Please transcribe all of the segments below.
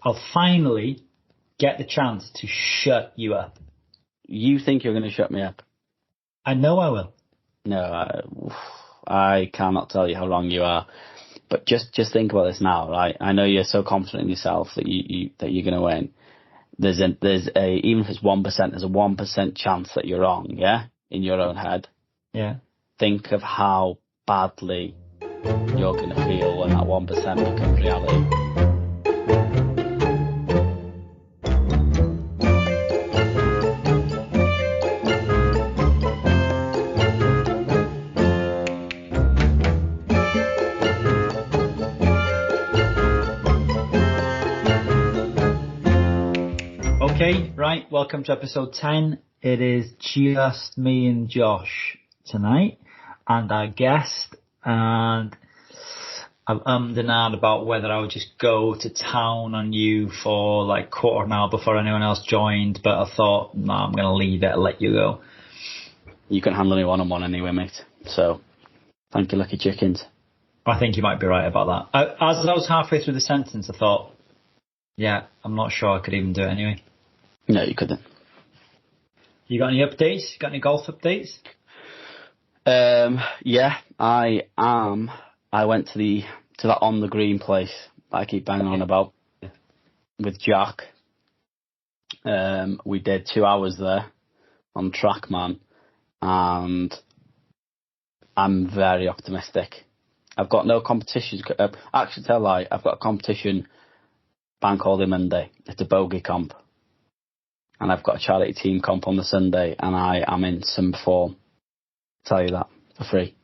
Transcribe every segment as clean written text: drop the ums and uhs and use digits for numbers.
I'll finally get the chance to shut you up. You think you're going to shut me up? I know I will. No, I cannot tell you how wrong you are. But just think about this now, right? I know you're so confident in yourself that you're going to win. There's a even if it's 1%, there's a 1% chance that you're wrong, yeah, in your own head. Yeah. Think of how badly you're going to feel when that 1% becomes reality. Okay, right, welcome to episode 10. It is just me and Josh tonight, and our guest, and I've ummed and ahed about whether I would just go to town on you for like quarter of an hour before anyone else joined, but I thought, no, I'm going to leave it and let you go. You can handle me one-on-one anyway, mate, so thank you, lucky chickens. I think you might be right about that. As I was halfway through the sentence, I thought, yeah, I'm not sure I could even do it anyway. No, you couldn't. You got any updates? Got any golf updates? Yeah, I am. I went to that on the green place that I keep banging on about with Jack. We did 2 hours there on Trackman, and I'm very optimistic. I've got no competitions. Actually, tell a lie. I've got a competition bank holiday Monday. It's a bogey comp. And I've got a charity team comp on the Sunday, and I am in some form. I'll tell you that for free.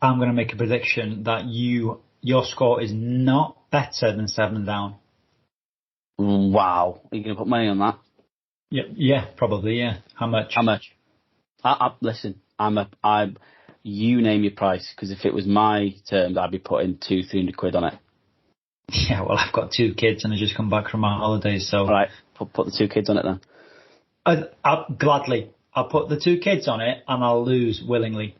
I'm going to make a prediction that your score is not better than 7 down. Wow. Are you going to put money on that? Yeah, probably, yeah. How much? Listen, you name your price, because if it was my terms, I'd be putting 200-300 quid on it. Yeah, well, I've got 2 kids and I just come back from my holidays, so... All right, put the 2 kids on it then. I'll gladly. I'll put the 2 kids on it and I'll lose willingly.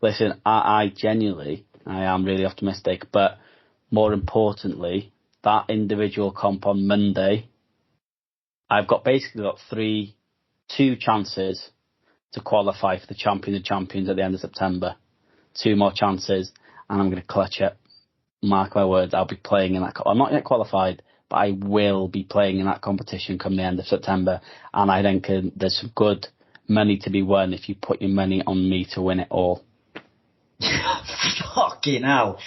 Listen, I genuinely, I am really optimistic, but more importantly, that individual comp on Monday, I've basically got 2 chances to qualify for the Champion of Champions at the end of September. 2 more chances, and I'm going to clutch it. Mark my words, I'll be playing in that. I'm not yet qualified, but I will be playing in that competition come the end of September. And I think there's some good money to be won if you put your money on me to win it all. Fucking hell.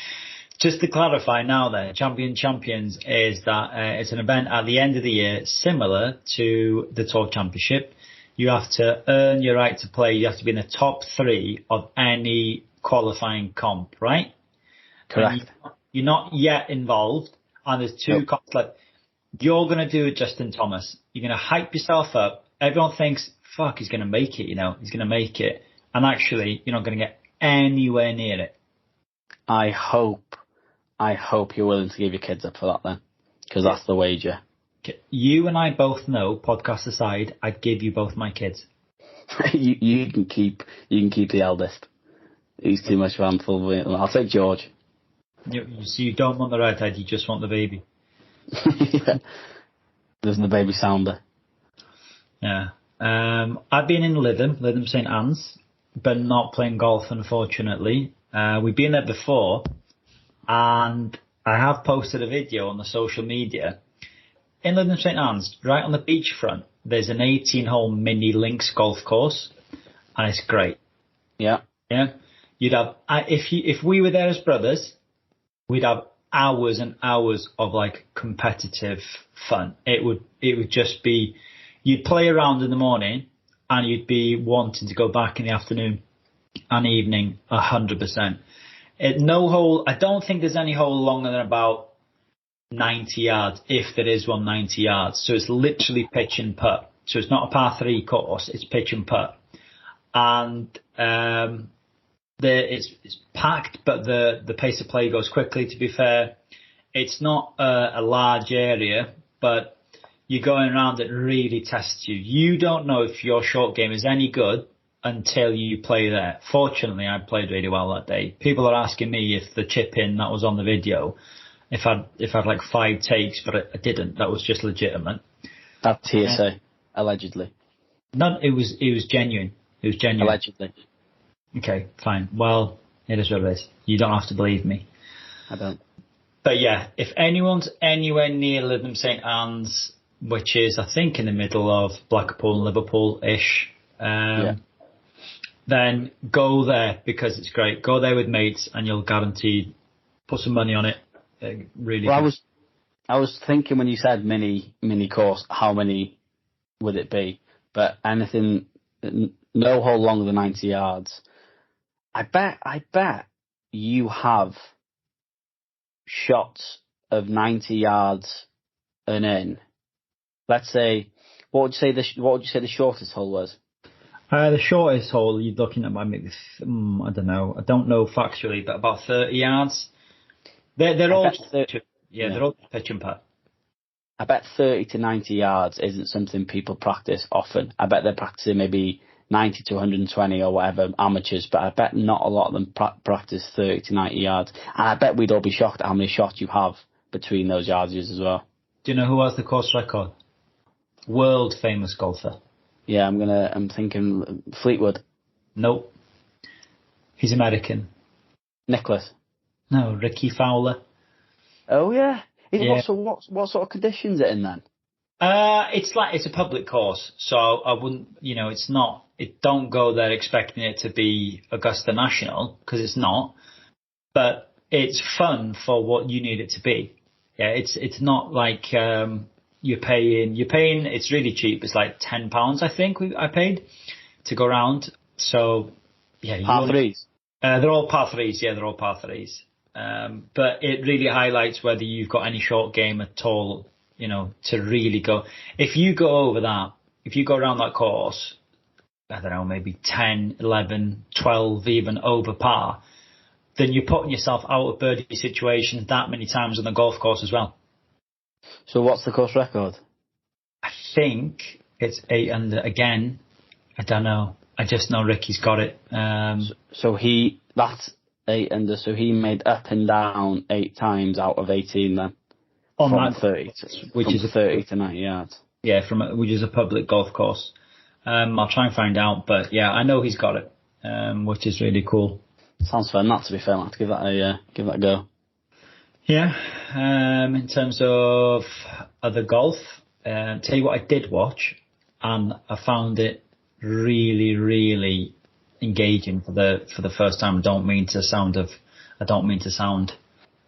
Just to clarify now then, Champions is that it's an event at the end of the year similar to the Tour Championship. You have to earn your right to play. You have to be in the top 3 of any qualifying comp, right? Correct. You're not yet involved. And there's 2 comps left. You're going to do it, Justin Thomas. You're going to hype yourself up. Everyone thinks, fuck, he's going to make it, He's going to make it. And actually, you're not going to get anywhere near it. I hope you're willing to give your kids up for that then. Because that's the wager. You and I both know, podcast aside, I'd give you both my kids. you can keep the eldest. He's too much of a handful. I'll take George. So you don't want the redhead, you just want the baby. Yeah. There's the baby sounder. Yeah. I've been in Lytham St Annes, but not playing golf, unfortunately. We've been there before, and I have posted a video on the social media. In Lytham St Annes, right on the beachfront, there's an 18-hole mini links golf course, and it's great. Yeah. Yeah. You'd have, if we were there as brothers, we'd have hours and hours of like competitive fun. It would just be, you'd play around in the morning and you'd be wanting to go back in the afternoon and evening 100%. No hole, I don't think there's any hole longer than about 90 yards, if there is one 90 yards. So it's literally pitch and putt. So it's not a par 3 course, it's pitch and putt. And, it's packed, but the pace of play goes quickly, to be fair. It's not a large area, but you're going around, it really tests you. You don't know if your short game is any good until you play there. Fortunately, I played really well that day. People are asking me if the chip in that was on the video if I'd like 5 takes, but I didn't. That was just legitimate. That's hearsay, allegedly. None. It was genuine. It was genuine. Allegedly. Okay, fine. Well, it is what it is. You don't have to believe me. I don't. But yeah, if anyone's anywhere near Lytham St Annes, which is I think in the middle of Blackpool and Liverpool-ish, then go there because it's great. Go there with mates and you'll guaranteed put some money on it. Really. Well, I was thinking when you said mini course, how many would it be? But anything, no hole longer than 90 yards. I bet you have shots of 90 yards and in. Let's say, what would you say the shortest hole was? The shortest hole you're looking at maybe, I don't know. I don't know factually, but about 30 yards. They're all they're all pitch and putt. I bet 30 to 90 yards isn't something people practice often. I bet they're practicing maybe 90 to 120 or whatever, amateurs, but I bet not a lot of them practice 30 to 90 yards. And I bet we'd all be shocked at how many shots you have between those yardages as well. Do you know who has the course record? World famous golfer. Yeah, I'm thinking Fleetwood. Nope. He's American. Nicholas. No, Ricky Fowler. Oh yeah. Yeah. What sort of conditions are it in then? It's a public course, so I wouldn't, don't go there expecting it to be Augusta National, because it's not, but it's fun for what you need it to be. Yeah, it's not like, you're paying, it's really cheap. It's like £10, I think I paid to go around. So yeah. Par threes? They're all par threes. Yeah, they're all par threes. But it really highlights whether you've got any short game at all, to really go. If you go over that, if you go around that course, I don't know, maybe 10, 11, 12 even over par, then you're putting yourself out of birdie situations that many times on the golf course as well. So what's the course record? I think it's 8 under again. I don't know. I just know Ricky's got it. So that's 8 under. So he made up and down 8 times out of 18 then. From 30 to 90 yards. Yeah, which is a public golf course. I'll try and find out, but yeah, I know he's got it, which is really cool. Sounds fun. That, to be fair, I'll have to give that a go. Yeah. In terms of other golf, tell you what I did watch, and I found it really, really engaging for the first time.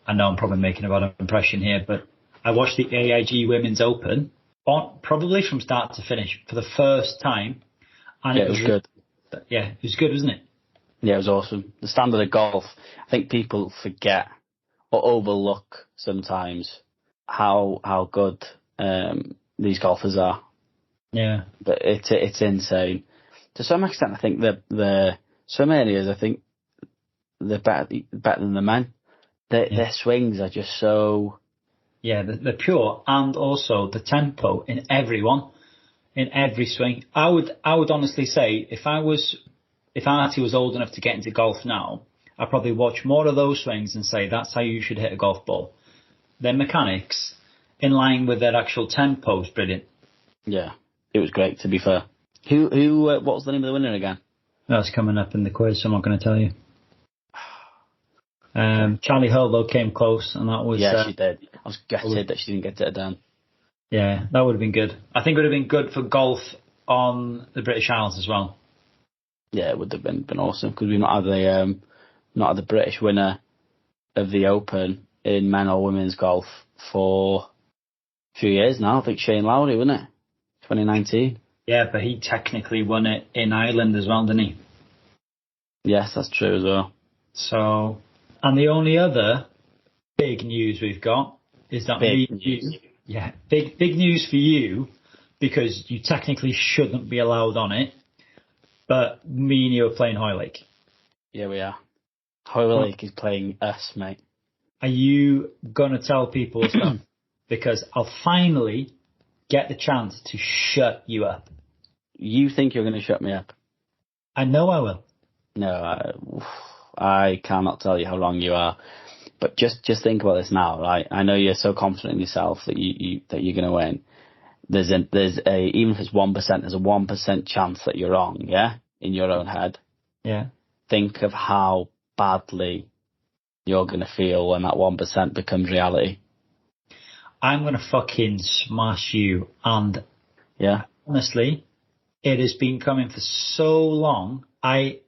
I know I'm probably making a bad impression here, but I watched the AIG Women's Open probably from start to finish for the first time. And it was good. Yeah, it was good, wasn't it? Yeah, it was awesome. The standard of golf, I think people forget or overlook sometimes how good these golfers are. Yeah. But it's insane. To some extent, I think some areas, I think they're better than the men. Their swings are just so... Yeah, they're pure, and also the tempo in every swing. I would honestly say if I actually was old enough to get into golf now, I'd probably watch more of those swings and say that's how you should hit a golf ball. Their mechanics, in line with their actual tempo, is brilliant. Yeah, it was great, to be fair. Who what was the name of the winner again? That's coming up in the quiz, so I'm not going to tell you. Charlie Hull, though, came close, and that was... Yeah, she did. I was gutted that she didn't get it done. Yeah, that would have been good. I think it would have been good for golf on the British Isles as well. Yeah, it would have been awesome, because we've not had the British winner of the Open in men or women's golf for a few years now. I think Shane Lowry, wasn't it? 2019. Yeah, but he technically won it in Ireland as well, didn't he? Yes, that's true as well. So... And the only other big news we've got is that big news for you, because you technically shouldn't be allowed on it, but me and you are playing Hoylake. Yeah, we are. Hoylake is playing us, mate. Are you going to tell people stuff? Because I'll finally get the chance to shut you up. You think you're going to shut me up? I know I will. No, I cannot tell you how wrong you are. But just think about this now, right? I know you're so confident in yourself that you're going to win. There's a even if it's 1%, there's a 1% chance that you're wrong. Yeah, in your own head. Yeah. Think of how badly you're going to feel when that 1% becomes reality. I'm going to fucking smash you. And yeah, honestly, it has been coming for so long. I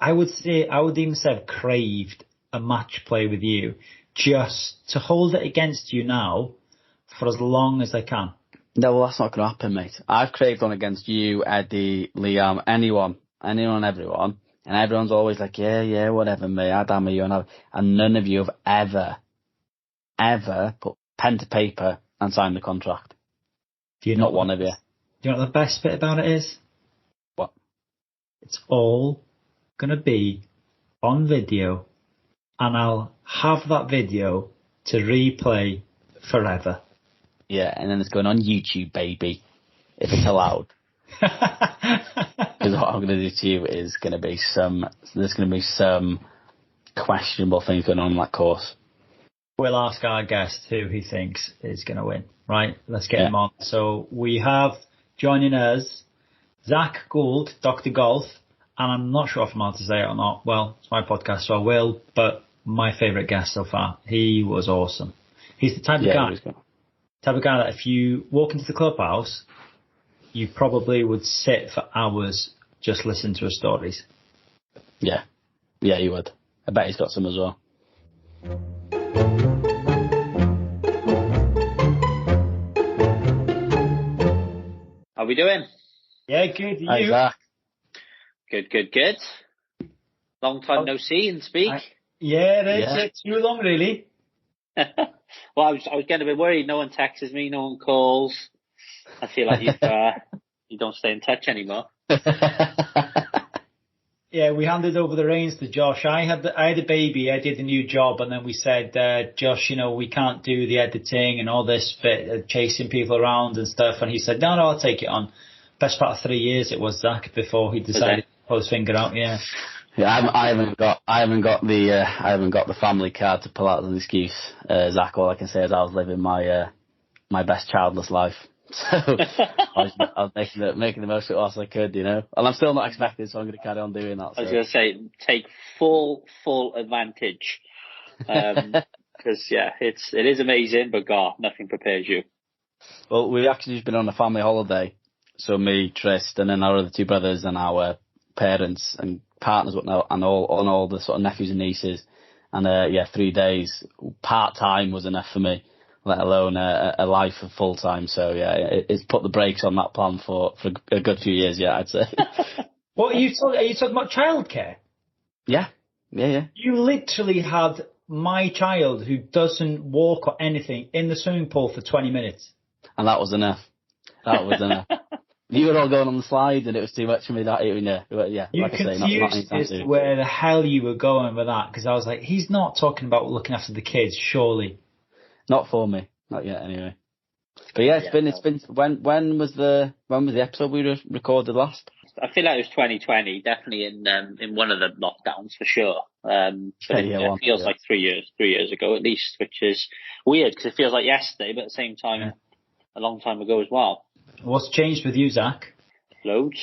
would even say I've craved a match play with you just to hold it against you now for as long as I can. No, well, that's not going to happen, mate. I've craved one against you, Eddie, Liam, anyone, everyone. And everyone's always like, yeah, whatever, mate, I'd hammer you. And none of you have ever put pen to paper and signed the contract. Not one of you. Do you know what the best bit about it is? What? It's all going to be on video, and I'll have that video to replay forever. Yeah, and then it's going on YouTube, baby, if it's allowed. Because what I'm going to do to you is there's going to be some questionable things going on in that course. We'll ask our guest who he thinks is going to win. Right, let's get him on. So we have joining us Zach Gould, Dr. Golf, and I'm not sure if I'm allowed to say it or not. Well, it's my podcast, so I will, but my favourite guest so far. He was awesome. He's the type of guy that if you walk into the clubhouse, you probably would sit for hours just listening to his stories. Yeah, you would. I bet he's got some as well. How we doing? Yeah, good. You? Hi, Zach. Good. Long time no see and speak. It's too long, really. Well, I was getting a bit worried. No one texts me, no one calls. I feel like you don't stay in touch anymore. Yeah, we handed over the reins to Josh. I had a baby. I did a new job, and then we said, Josh, we can't do the editing and all this bit, chasing people around and stuff. And he said, no, I'll take it on. Best part of 3 years it was, Zach, before he decided to pull his finger out. Yeah. Yeah, I haven't got the family card to pull out as an excuse, Zach. All I can say is I was living my best childless life. So I was making the most of it whilst I could, And I'm still not expected, so I'm going to carry on doing that. So. I was going to say, take full advantage. Because, it is amazing, but God, nothing prepares you. Well, we've actually just been on a family holiday. So me, Trist, and then our other two brothers and our parents and partners, and all the sort of nephews and nieces. And 3 days part-time was enough for me, let alone a life of full-time. So it's put the brakes on that plan for a good few years, I'd say. What are you talking about childcare? Yeah. You literally had my child who doesn't walk or anything in the swimming pool for 20 minutes. And that was enough. You were all going on the slide, and it was too much for me. You confused as to where the hell you were going with that, because I was like, he's not talking about looking after the kids, surely. Not for me, not yet, anyway. But it's been. When was the episode we recorded last? I feel like it was 2020, definitely in one of the lockdowns for sure. It feels like 3 years ago at least, which is weird because it feels like yesterday, but at the same time, a long time ago as well. What's changed with you, Zach? Loads.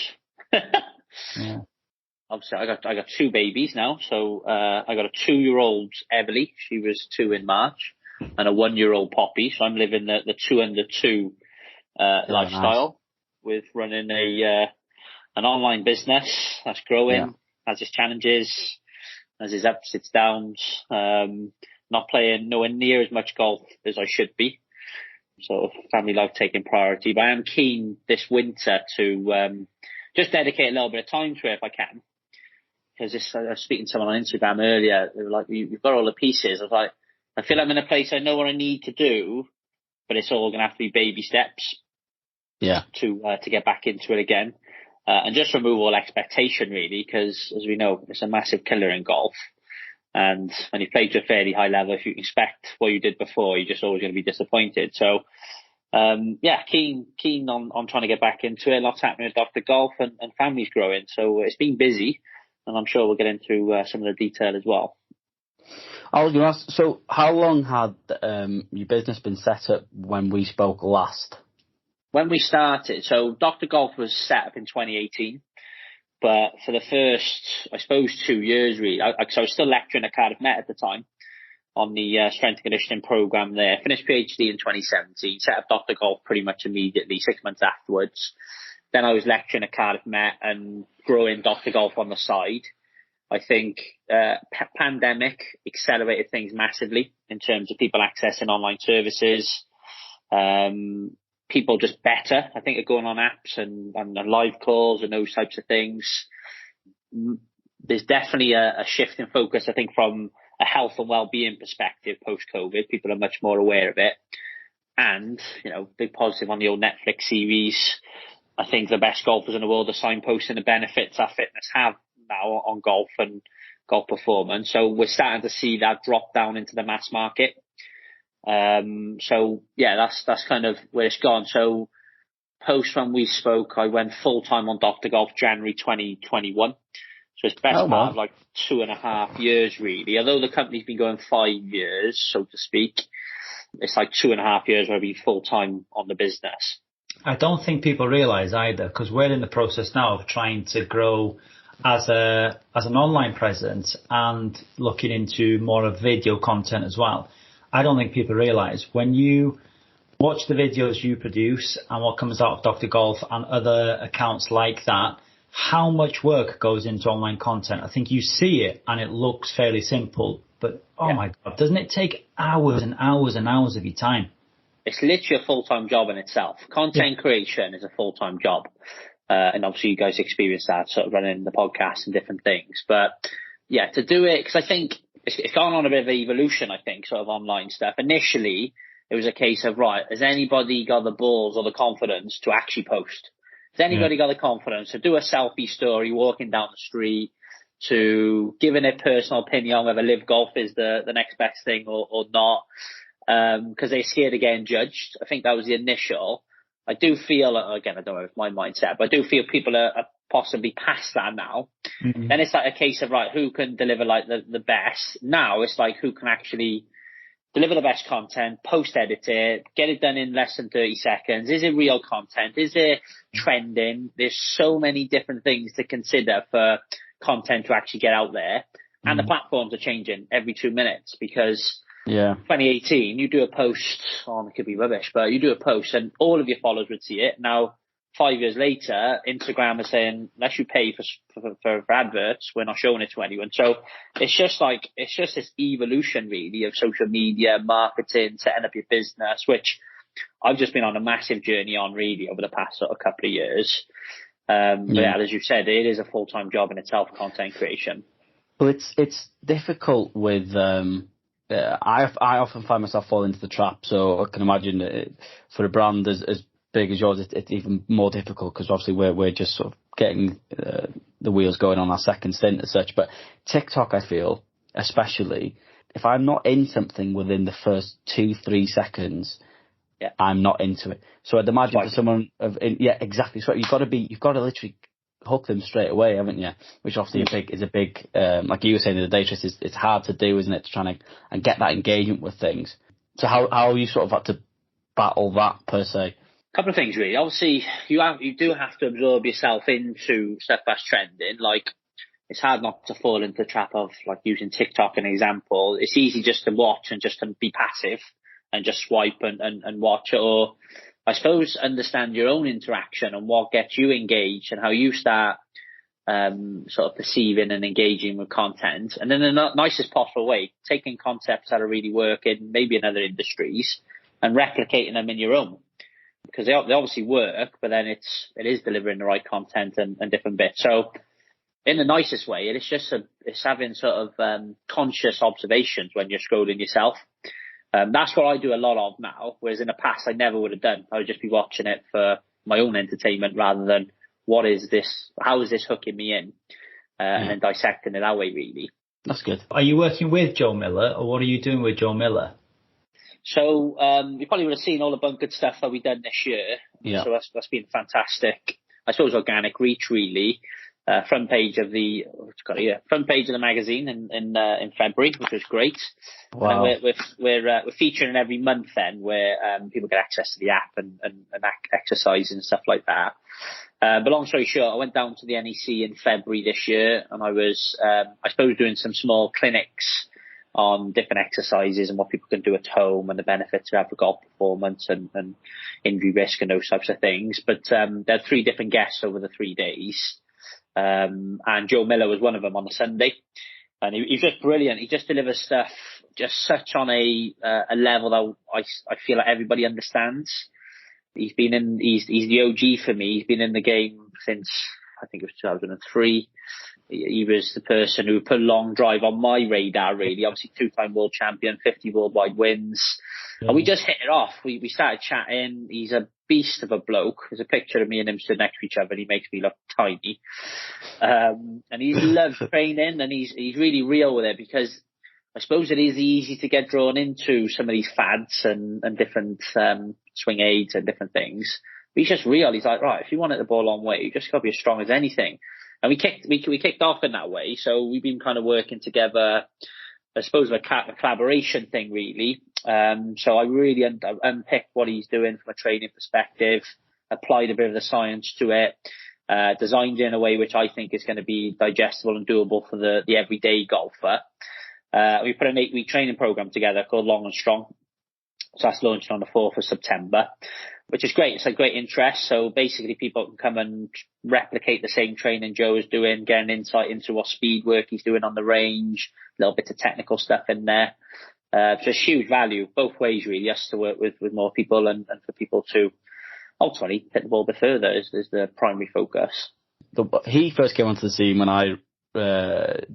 Obviously, I got two babies now. So I got a 2-year-old Everly. She was 2 in March, and a 1-year-old Poppy. So I'm living the 2 under 2 lifestyle with running an online business that's growing, has its challenges, has its ups, its downs. Not playing nowhere near as much golf as I should be. Sort of family life taking priority, but I am keen this winter to just dedicate a little bit of time to it if I can. Because I was speaking to someone on Instagram earlier, they were like, "You've got all the pieces." I was like, I feel I'm in a place I know what I need to do, but it's all going to have to be baby steps. To get back into it again, and just remove all expectation really, because as we know, it's a massive killer in golf. And when you play to a fairly high level, if you expect what you did before, you're just always going to be disappointed. So, keen on trying to get back into it. Lots happening with Dr. Golf and family's growing. So it's been busy, and I'm sure we'll get into some of the detail as well. I was going to ask, so how long had your business been set up when we spoke last? When we started, so Dr. Golf was set up in 2018, but for the first, I suppose, 2 years really, so I was still lecturing at Cardiff Met at the time on the strength and conditioning program there. Finished PhD in 2017, set up Dr. Golf pretty much immediately, 6 months afterwards. Then I was lecturing at Cardiff Met and growing Dr. Golf on the side. I think pandemic accelerated things massively in terms of people accessing online services. People just better, I think, are going on apps and live calls and those types of things. There's definitely a shift in focus, I think, from a health and well-being perspective post-COVID. People are much more aware of it. And, big positive on the old Netflix series. I think the best golfers in the world are signposting the benefits our fitness have now on golf and golf performance. So we're starting to see that drop down into the mass market. So yeah, that's kind of where it's gone. So post when we spoke, I went full time on Dr. Golf January 2021. So it's best part of like 2.5 years really. Although the company's been going 5 years, so to speak, it's like 2.5 years where I've been full time on the business. I don't think people realise either, because we're in the process now of trying to grow as an online presence and looking into more of video content as well. I don't think people realise when you watch the videos you produce and what comes out of Dr. Golf and other accounts like that, how much work goes into online content. I think you see it and it looks fairly simple, but my God, doesn't it take hours and hours and hours of your time? It's literally a full-time job in itself. Content creation is a full-time job. And obviously you guys experience that sort of running the podcast and different things. But yeah, to do it, because I think it's gone on a bit of an evolution, I think, sort of online stuff. Initially, it was a case of, right, has anybody got the balls or the confidence to actually post? Has anybody got the confidence to do a selfie story walking down the street, to giving a personal opinion on whether live golf is the next best thing or not? Because they're scared of getting judged. I think that was the initial. I do feel, again, I don't know if my mindset, but I do feel people are possibly past that now. Mm-hmm. Then it's like a case of, right, who can deliver like the best? Now it's like who can actually deliver the best content, post-edit it, get it done in less than 30 seconds. Is it real content? Is it trending? There's so many different things to consider for content to actually get out there. And the platforms are changing every 2 minutes because 2018, you do a post, it could be rubbish, but you do a post and all of your followers would see it. Now, 5 years later, Instagram is saying, unless you pay for adverts, we're not showing it to anyone. So it's just this evolution really of social media, marketing, setting up your business, which I've just been on a massive journey on really over the past sort of couple of years. But yeah, as you said, it is a full-time job in itself, content creation. Well, it's difficult with, I often find myself falling into the trap. So I can imagine for a brand as big as yours, it's even more difficult because obviously we're just sort of getting the wheels going on our second stint as such. But TikTok, I feel, especially, if I'm not in something within the first 2-3 seconds, I'm not into it. So I'd imagine for someone exactly. So you've got to literally hook them straight away, haven't you? Which obviously is a big, like you were saying the other day, Trist, it's hard to do, isn't it? To try and get that engagement with things. So how you sort of had to battle that per se? Couple of things really. Obviously, you do have to absorb yourself into stuff that's trending. Like, it's hard not to fall into the trap of like using TikTok as an example. It's easy just to watch and just to be passive and just swipe and watch it, or I suppose understand your own interaction and what gets you engaged and how you start sort of perceiving and engaging with content. And then in the nicest possible way, taking concepts that are really working, maybe in other industries, and replicating them in your own. Because they obviously work, but then it is delivering the right content and different bits. So in the nicest way, it's having sort of conscious observations when you're scrolling yourself. That's what I do a lot of now, whereas in the past I never would have done. I would just be watching it for my own entertainment rather than how is this hooking me in, and then dissecting it that way really. That's good. Are you working with Joe Miller, or what are you doing with Joe Miller? So you probably would have seen all the bunkered stuff that we've done this year. Yeah. So that's been fantastic. I suppose organic reach really. front page of the magazine in February, which was great. Wow. And then we're featuring every month then, where people get access to the app and exercise and stuff like that. But long story short, I went down to the NEC in February this year, and I was I suppose doing some small clinics on different exercises and what people can do at home and the benefits of having golf performance and injury risk and those types of things. But there are 3 different guests over the 3 days. And Joe Miller was one of them on the Sunday. And he's just brilliant. He just delivers stuff just such on a level that I feel like everybody understands. He's the OG for me. He's been in the game since, I think it was 2003. He was the person who put a long drive on my radar, really. Obviously, 2-time world champion, 50 worldwide wins. Yeah. And we just hit it off. We started chatting. He's a beast of a bloke. There's a picture of me and him stood next to each other, and he makes me look tiny. And he loves training, and he's really real with it, because I suppose it is easy to get drawn into some of these fads and different swing aids and different things. But he's just real. He's like, right, if you want it the ball long way, you just got to be as strong as anything. And we kicked off in that way. So we've been kind of working together, I suppose, a collaboration thing, really. So I really unpicked what he's doing from a training perspective, applied a bit of the science to it, designed it in a way which I think is going to be digestible and doable for the everyday golfer. We put an 8-week training program together called Long and Strong. So that's launching on the 4th of September, which is great. It's a great interest. So basically people can come and replicate the same training Joe is doing, get an insight into what speed work he's doing on the range, little bits of technical stuff in there. So it's huge value both ways, really, us to work with more people and for people to ultimately hit the ball a bit further is the primary focus. He first came onto the scene when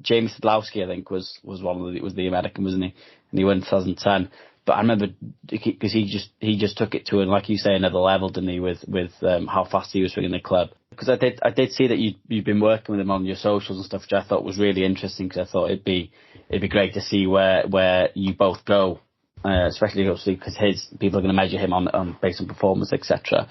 James Sadlowski, I think, was the American, wasn't he? And he won in 2010. But I remember because he just took it to, like you say, another level, didn't he? With how fast he was swinging the club. Because I did see that you've been working with him on your socials and stuff, which I thought was really interesting. Because I thought it'd be great to see where you both go, especially obviously because people are going to measure him on based on performance, etc.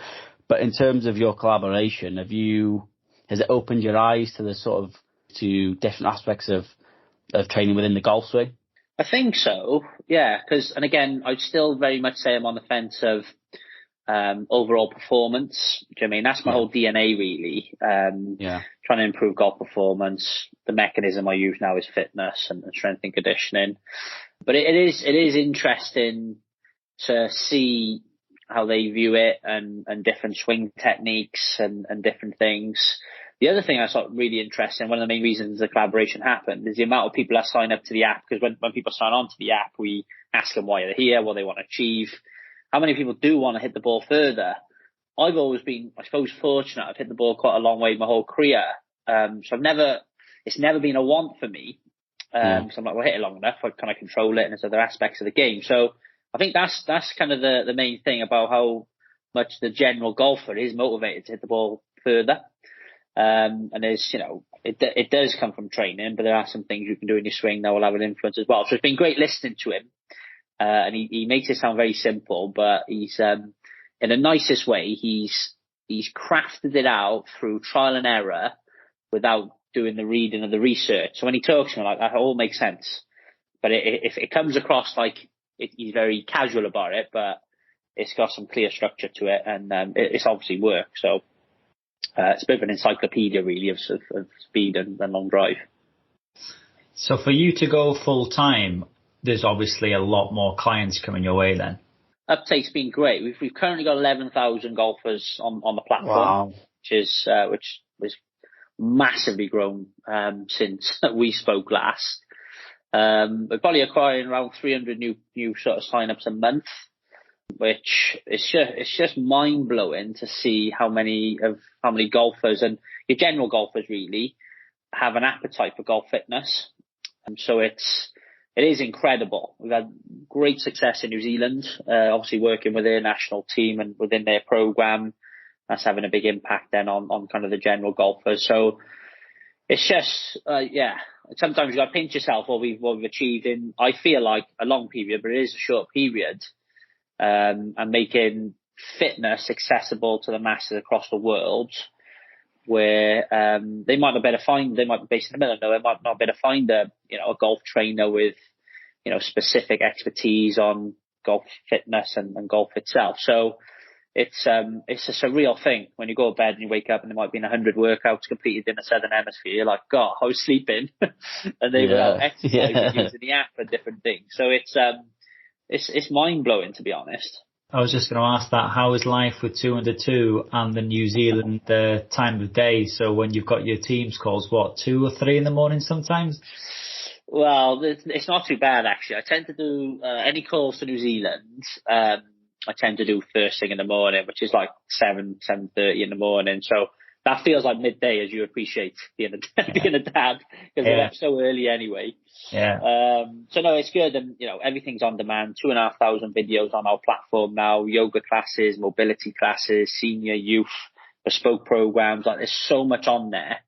But in terms of your collaboration, has it opened your eyes to different aspects of training within the golf swing? I think so, yeah. And again, I'd still very much say I'm on the fence of overall performance. Do you know what I mean? That's my whole DNA, really. Trying to improve golf performance. The mechanism I use now is fitness and strength and conditioning. But it is interesting to see how they view it and different swing techniques and different things. The other thing I thought really interesting, one of the main reasons the collaboration happened, is the amount of people that sign up to the app. Because when people sign on to the app, we ask them why they're here, what they want to achieve. How many people do want to hit the ball further? I've always been, I suppose, fortunate. I've hit the ball quite a long way my whole career. So it's never been a want for me. So I'm like, well, hit it long enough. Can I control it? And there's other aspects of the game. So I think that's kind of the main thing about how much the general golfer is motivated to hit the ball further. And there's, it does come from training, but there are some things you can do in your swing that will have an influence as well. So it's been great listening to him. And he makes it sound very simple, but he's, in the nicest way, he's crafted it out through trial and error without doing the reading or the research. So when he talks to me like that, it all makes sense. But if it comes across like he's very casual about it, but it's got some clear structure to it, and it's obviously work. So it's a bit of an encyclopedia, really, of speed and long drive. So for you to go full time, there's obviously a lot more clients coming your way then. Uptake's been great. We've currently got 11,000 golfers on the platform, wow. which was massively grown since we spoke last. We're probably acquiring around 300 new sort of sign-ups a month, which it's just mind blowing to see how many golfers and your general golfers really have an appetite for golf fitness. And so it is incredible. We've had great success in New Zealand, obviously working with their national team and within their program. That's having a big impact then on kind of the general golfers. So it's just, sometimes you got to pinch yourself what we've achieved in, I feel like, a long period, but it is a short period. And making fitness accessible to the masses across the world. where they might not be able to find, they might be based in the middle of nowhere, might not be able to find a golf trainer with specific expertise on golf fitness and golf itself. So it's just a real thing. When you go to bed and you wake up and there might be 100 workouts completed in the Southern Hemisphere, you're like, God, I was sleeping, and they were out exercising using the app for different things. So it's mind blowing, to be honest. I was just going to ask that. How is life with 2 under 2 and the New Zealand time of day? So when you've got your teams calls, 2 or 3 in the morning sometimes? Well, it's not too bad, actually. I tend to do any calls to New Zealand. I tend to do first thing in the morning, which is like 7:30 in the morning. So that feels like midday, as you appreciate being a dad, because they're up so early anyway. Yeah. So no, it's good. And, everything's on demand. 2,500 videos on our platform now, yoga classes, mobility classes, senior, youth, bespoke programs. Like, there's so much on there.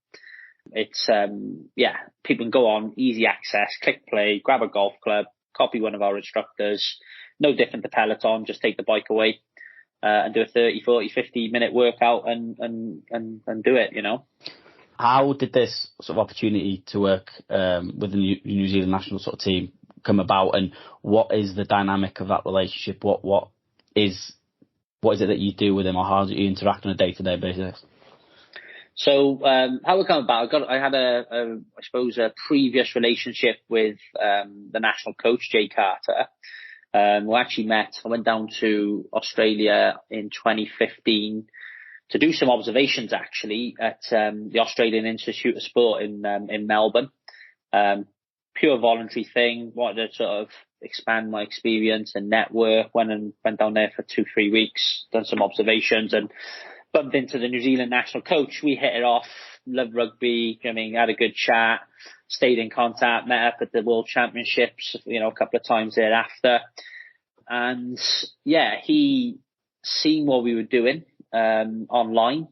It's, people can go on, easy access, click play, grab a golf club, copy one of our instructors. No different to Peloton, just take the bike away and do a 30, 40, 50 minute workout and do it, How did this sort of opportunity to work with the New Zealand national sort of team come about, and what is the dynamic of that relationship? What is it that you do with them, or how do you interact on a day-to-day basis? So how it came about, I had a previous relationship with the national coach, Jay Carter. We actually met. I went down to Australia in 2015 to do some observations, actually, at the Australian Institute of Sport in Melbourne. Pure voluntary thing. Wanted to sort of expand my experience and network. Went down there for 2-3 weeks, done some observations, and bumped into the New Zealand national coach. We hit it off. Loved rugby. Had a good chat. Stayed in contact. Met up at the World Championships, a couple of times thereafter. And he seen what we were doing online,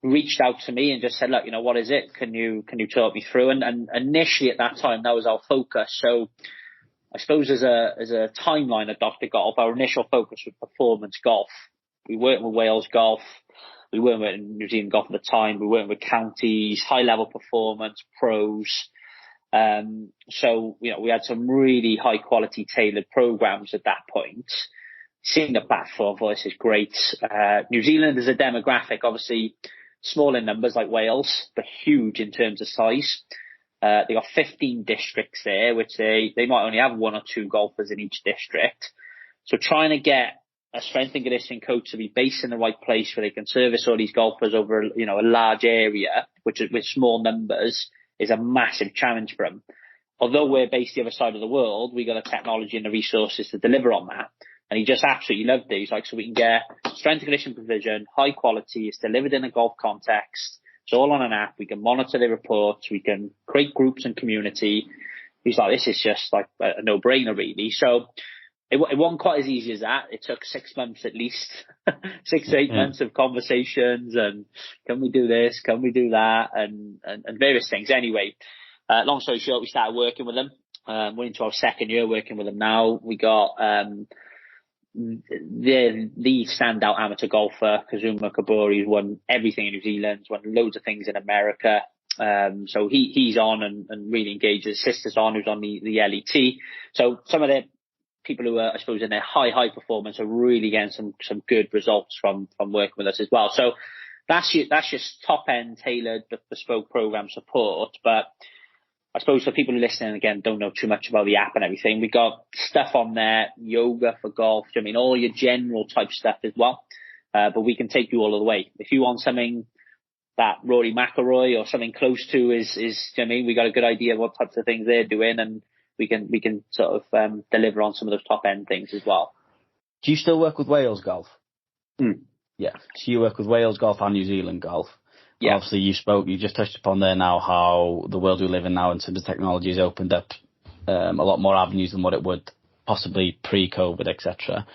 reached out to me and just said, look, what is it? Can you talk me through? And initially at that time, that was our focus. So I suppose as a timeline of Dr. Golf, our initial focus was performance golf. We worked with Wales Golf. We weren't with New Zealand Golf at the time. We weren't with counties, high level performance, pros. So, we had some really high quality tailored programs at that point. Seeing the platform, this is great. New Zealand is a demographic, obviously small in numbers like Wales, but huge in terms of size. They got 15 districts there, which they might only have 1 or 2 golfers in each district. So trying to get a strength and conditioning coach to be based in the right place where they can service all these golfers over, a large area, which is with small numbers, is a massive challenge for them. Although we're based the other side of the world, we got the technology and the resources to deliver on that. And he just absolutely loved it. He's like, so we can get strength and conditioning provision, high quality, it's delivered in a golf context. It's all on an app. We can monitor the reports. We can create groups and community. He's like, this is just like a no-brainer, really. So it wasn't quite as easy as that. It took 6 months at least, 6 to 8 months of conversations and can we do this? Can we do that? And various things. Anyway, long story short, we started working with them. We're into our 2nd year working with them now. We got the standout amateur golfer, Kazuma Kabori, who's won everything in New Zealand, won loads of things in America. So he's on and really engaged. His sister's on, who's on the LET. So some of the people who are, I suppose, in their high performance are really getting some good results from working with us as well. So that's just top end tailored bespoke program support. But I suppose for people who are listening, again, don't know too much about the app and everything, we got stuff on there, yoga for golf, all your general type stuff as well. But we can take you all the way. If you want something that Rory McIlroy or something close to is we got a good idea of what types of things they're doing, and we can sort of deliver on some of those top end things as well. Do you still work with Wales Golf? Yeah. So you work with Wales Golf and New Zealand Golf. Yeah. Obviously you just touched upon there now how the world we live in now in terms of technology has opened up a lot more avenues than what it would possibly pre-COVID, etc.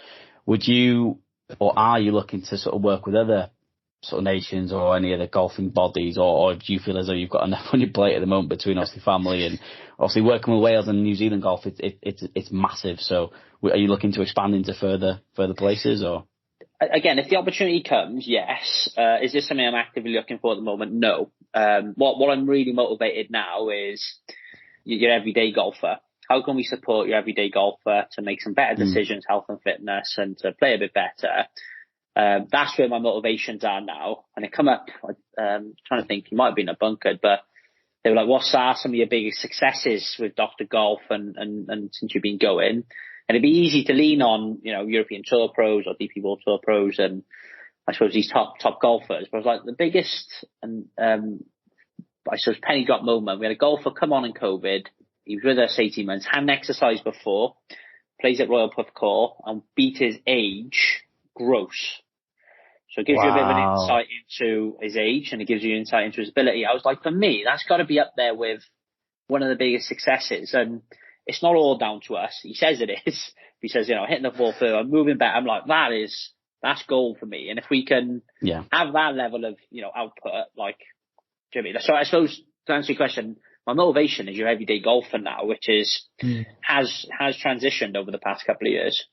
Would you, or are you looking to sort of work with other sort of nations or any other golfing bodies, or do you feel as though you've got enough on your plate at the moment between obviously family and obviously working with Wales and New Zealand Golf? It's massive. So are you looking to expand into further places, or? again, if the opportunity comes, yes. Is this something I'm actively looking for at the moment? No. What I'm really motivated now is your everyday golfer. How can we support your everyday golfer to make some better decisions, health and fitness, and to play a bit better? That's where my motivations are now. And it come up, trying to think, you might have been a bunkered, but they were like, what are some of your biggest successes with Dr. Golf and since you've been going? And it'd be easy to lean on, European Tour pros or DP World Tour pros and I suppose these top golfers. But I was like, the biggest and I suppose penny drop moment, we had a golfer come on in COVID. He was with us 18 months, hadn't exercised before, plays at Royal Puffcore and beat his age gross. So it gives you a bit of an insight into his age and it gives you insight into his ability. I was like, for me, that's got to be up there with one of the biggest successes. And it's not all down to us. He says it is. He says, hitting the ball further, moving better. I'm like, that's gold for me. And if we can have that level of, output, like, Jimmy. So I suppose to answer your question, my motivation is your everyday golfer now, which is has transitioned over the past couple of years.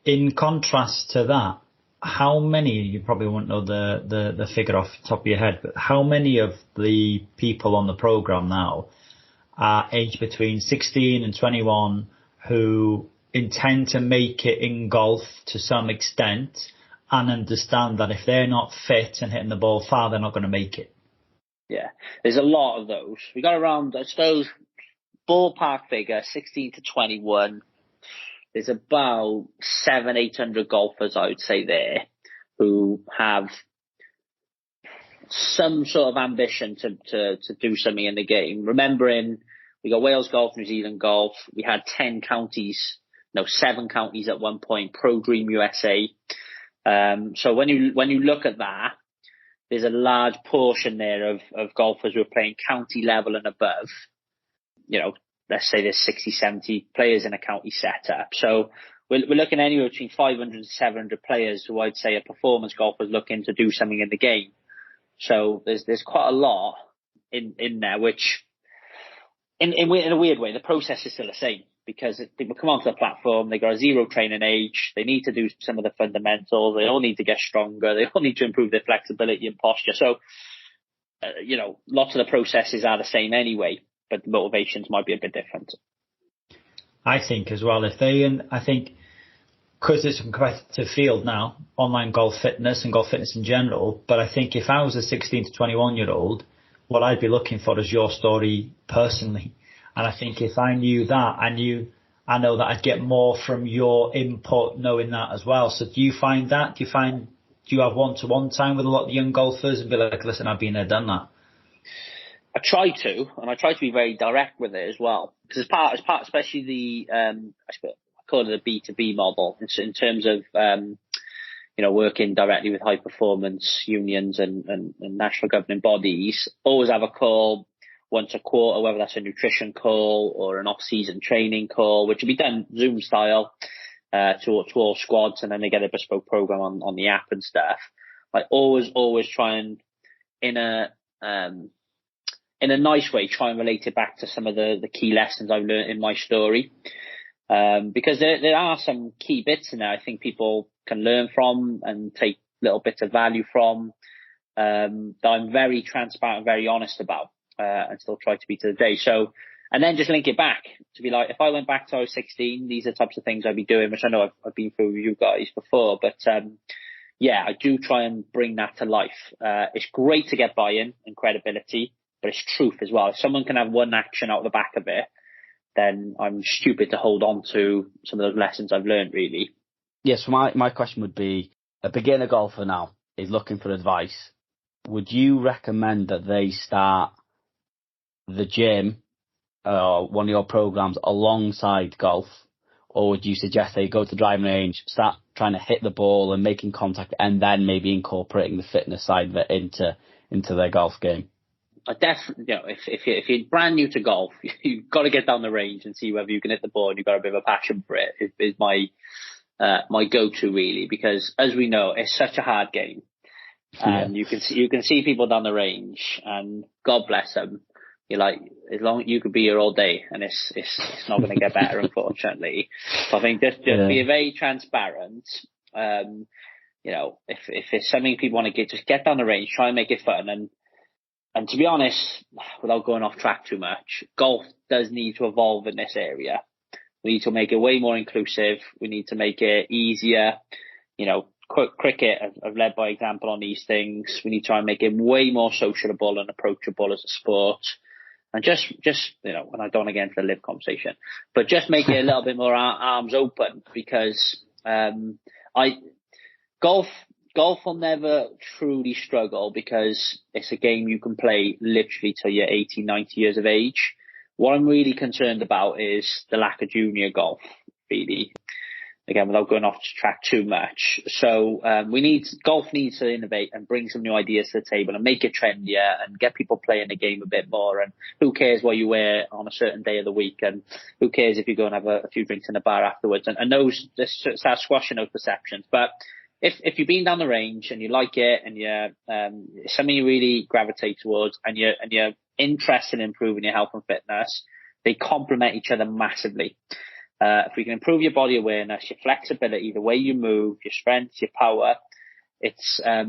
In contrast to that, how many, you probably won't know the figure off the top of your head, but how many of the people on the program now are aged between 16 and 21 who intend to make it in golf to some extent and understand that if they're not fit and hitting the ball far, they're not going to make it? Yeah, there's a lot of those. We got around, I suppose, ballpark figure, 16 to 21. There's about 700-800 golfers, I would say, there who have some sort of ambition to do something in the game. Remembering, we got Wales Golf, New Zealand Golf. We had 7 counties at one point, Pro Dream USA. So when you look at that, there's a large portion there of golfers who are playing county level and above. Let's say there's 60, 70 players in a county setup. So we're looking anywhere between 500 and 700 players who I'd say are performance golfers looking to do something in the game. So there's quite a lot in there, which in a weird way, the process is still the same because people come onto the platform, they got a 0 training age, they need to do some of the fundamentals, they all need to get stronger, they all need to improve their flexibility and posture. So, lots of the processes are the same anyway, but the motivations might be a bit different. I think as well, I think because it's a competitive field now, online golf fitness and golf fitness in general, but I think if I was a 16 to 21 year old, what I'd be looking for is your story personally. And I think if I knew that, I know that I'd get more from your input knowing that as well. So do you find that? Do you have one-to-one time with a lot of the young golfers and be like, listen, I've been there, done that? I try to be very direct with it as well. Because as part, especially the, I call it a B2B model in terms of, working directly with high performance unions and national governing bodies, always have a call once a quarter, whether that's a nutrition call or an off-season training call, which will be done Zoom style to all squads, and then they get a bespoke program on the app and stuff. I always try and in a nice way try and relate it back to some of the key lessons I've learned in my story, because there are some key bits in there I think people can learn from and take little bits of value from, that I'm very transparent, very honest about. And still try to be to the day. So, and then just link it back to be like, if I went back to I was 16, these are the types of things I'd be doing, which I know I've been through with you guys before. But I do try and bring that to life. It's great to get buy-in and credibility, but it's truth as well. If someone can have one action out of the back of it, then I'm stupid to hold on to some of those lessons I've learned, really. Yes, my question would be, a beginner golfer now is looking for advice. Would you recommend that they start the gym or one of your programs alongside golf, or would you suggest they go to the driving range, start trying to hit the ball and making contact, and then maybe incorporating the fitness side of it into their golf game? I definitely, if you're brand new to golf, you've got to get down the range and see whether you can hit the ball and you've got a bit of a passion for it. Is my go-to, really, because as we know, it's such a hard game, and you can see people down the range, and God bless them. You're like, as long as you could be here all day, and it's not going to get better, unfortunately. So I think just be very transparent. if it's something people want to get, just get down the range, try and make it fun. And to be honest, without going off track too much, golf does need to evolve in this area. We need to make it way more inclusive. We need to make it easier. Cricket, I've led by example on these things. We need to try and make it way more sociable and approachable as a sport. And just and I don't want to get into the live conversation, but just make it a little bit more arms open, because golf will never truly struggle, because it's a game you can play literally till you're 80, 90 years of age. What I'm really concerned about is the lack of junior golf, really. Again, without going off track too much. So golf needs to innovate and bring some new ideas to the table and make it trendier and get people playing the game a bit more. And who cares what you wear on a certain day of the week, and who cares if you go and have a few drinks in a bar afterwards, and start squashing those perceptions. But if you've been down the range and you like it, and it's something you really gravitate towards, and you're interested in improving your health and fitness, they complement each other massively. If we can improve your body awareness, your flexibility, the way you move, your strength, your power, it's a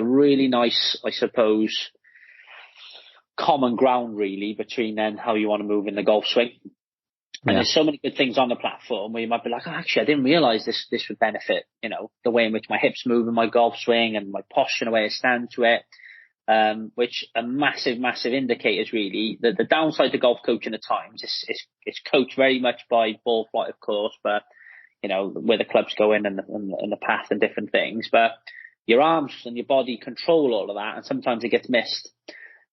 really nice, I suppose, common ground really between then how you want to move in the golf swing. And there's so many good things on the platform where you might be like, actually, I didn't realize this would benefit, the way in which my hips move in my golf swing and my posture and the way I stand to it. Which are massive indicators really. The downside to golf coaching at times it's coached very much by ball flight, of course, but where the clubs go in and the path and different things. But your arms and your body control all of that, and sometimes it gets missed.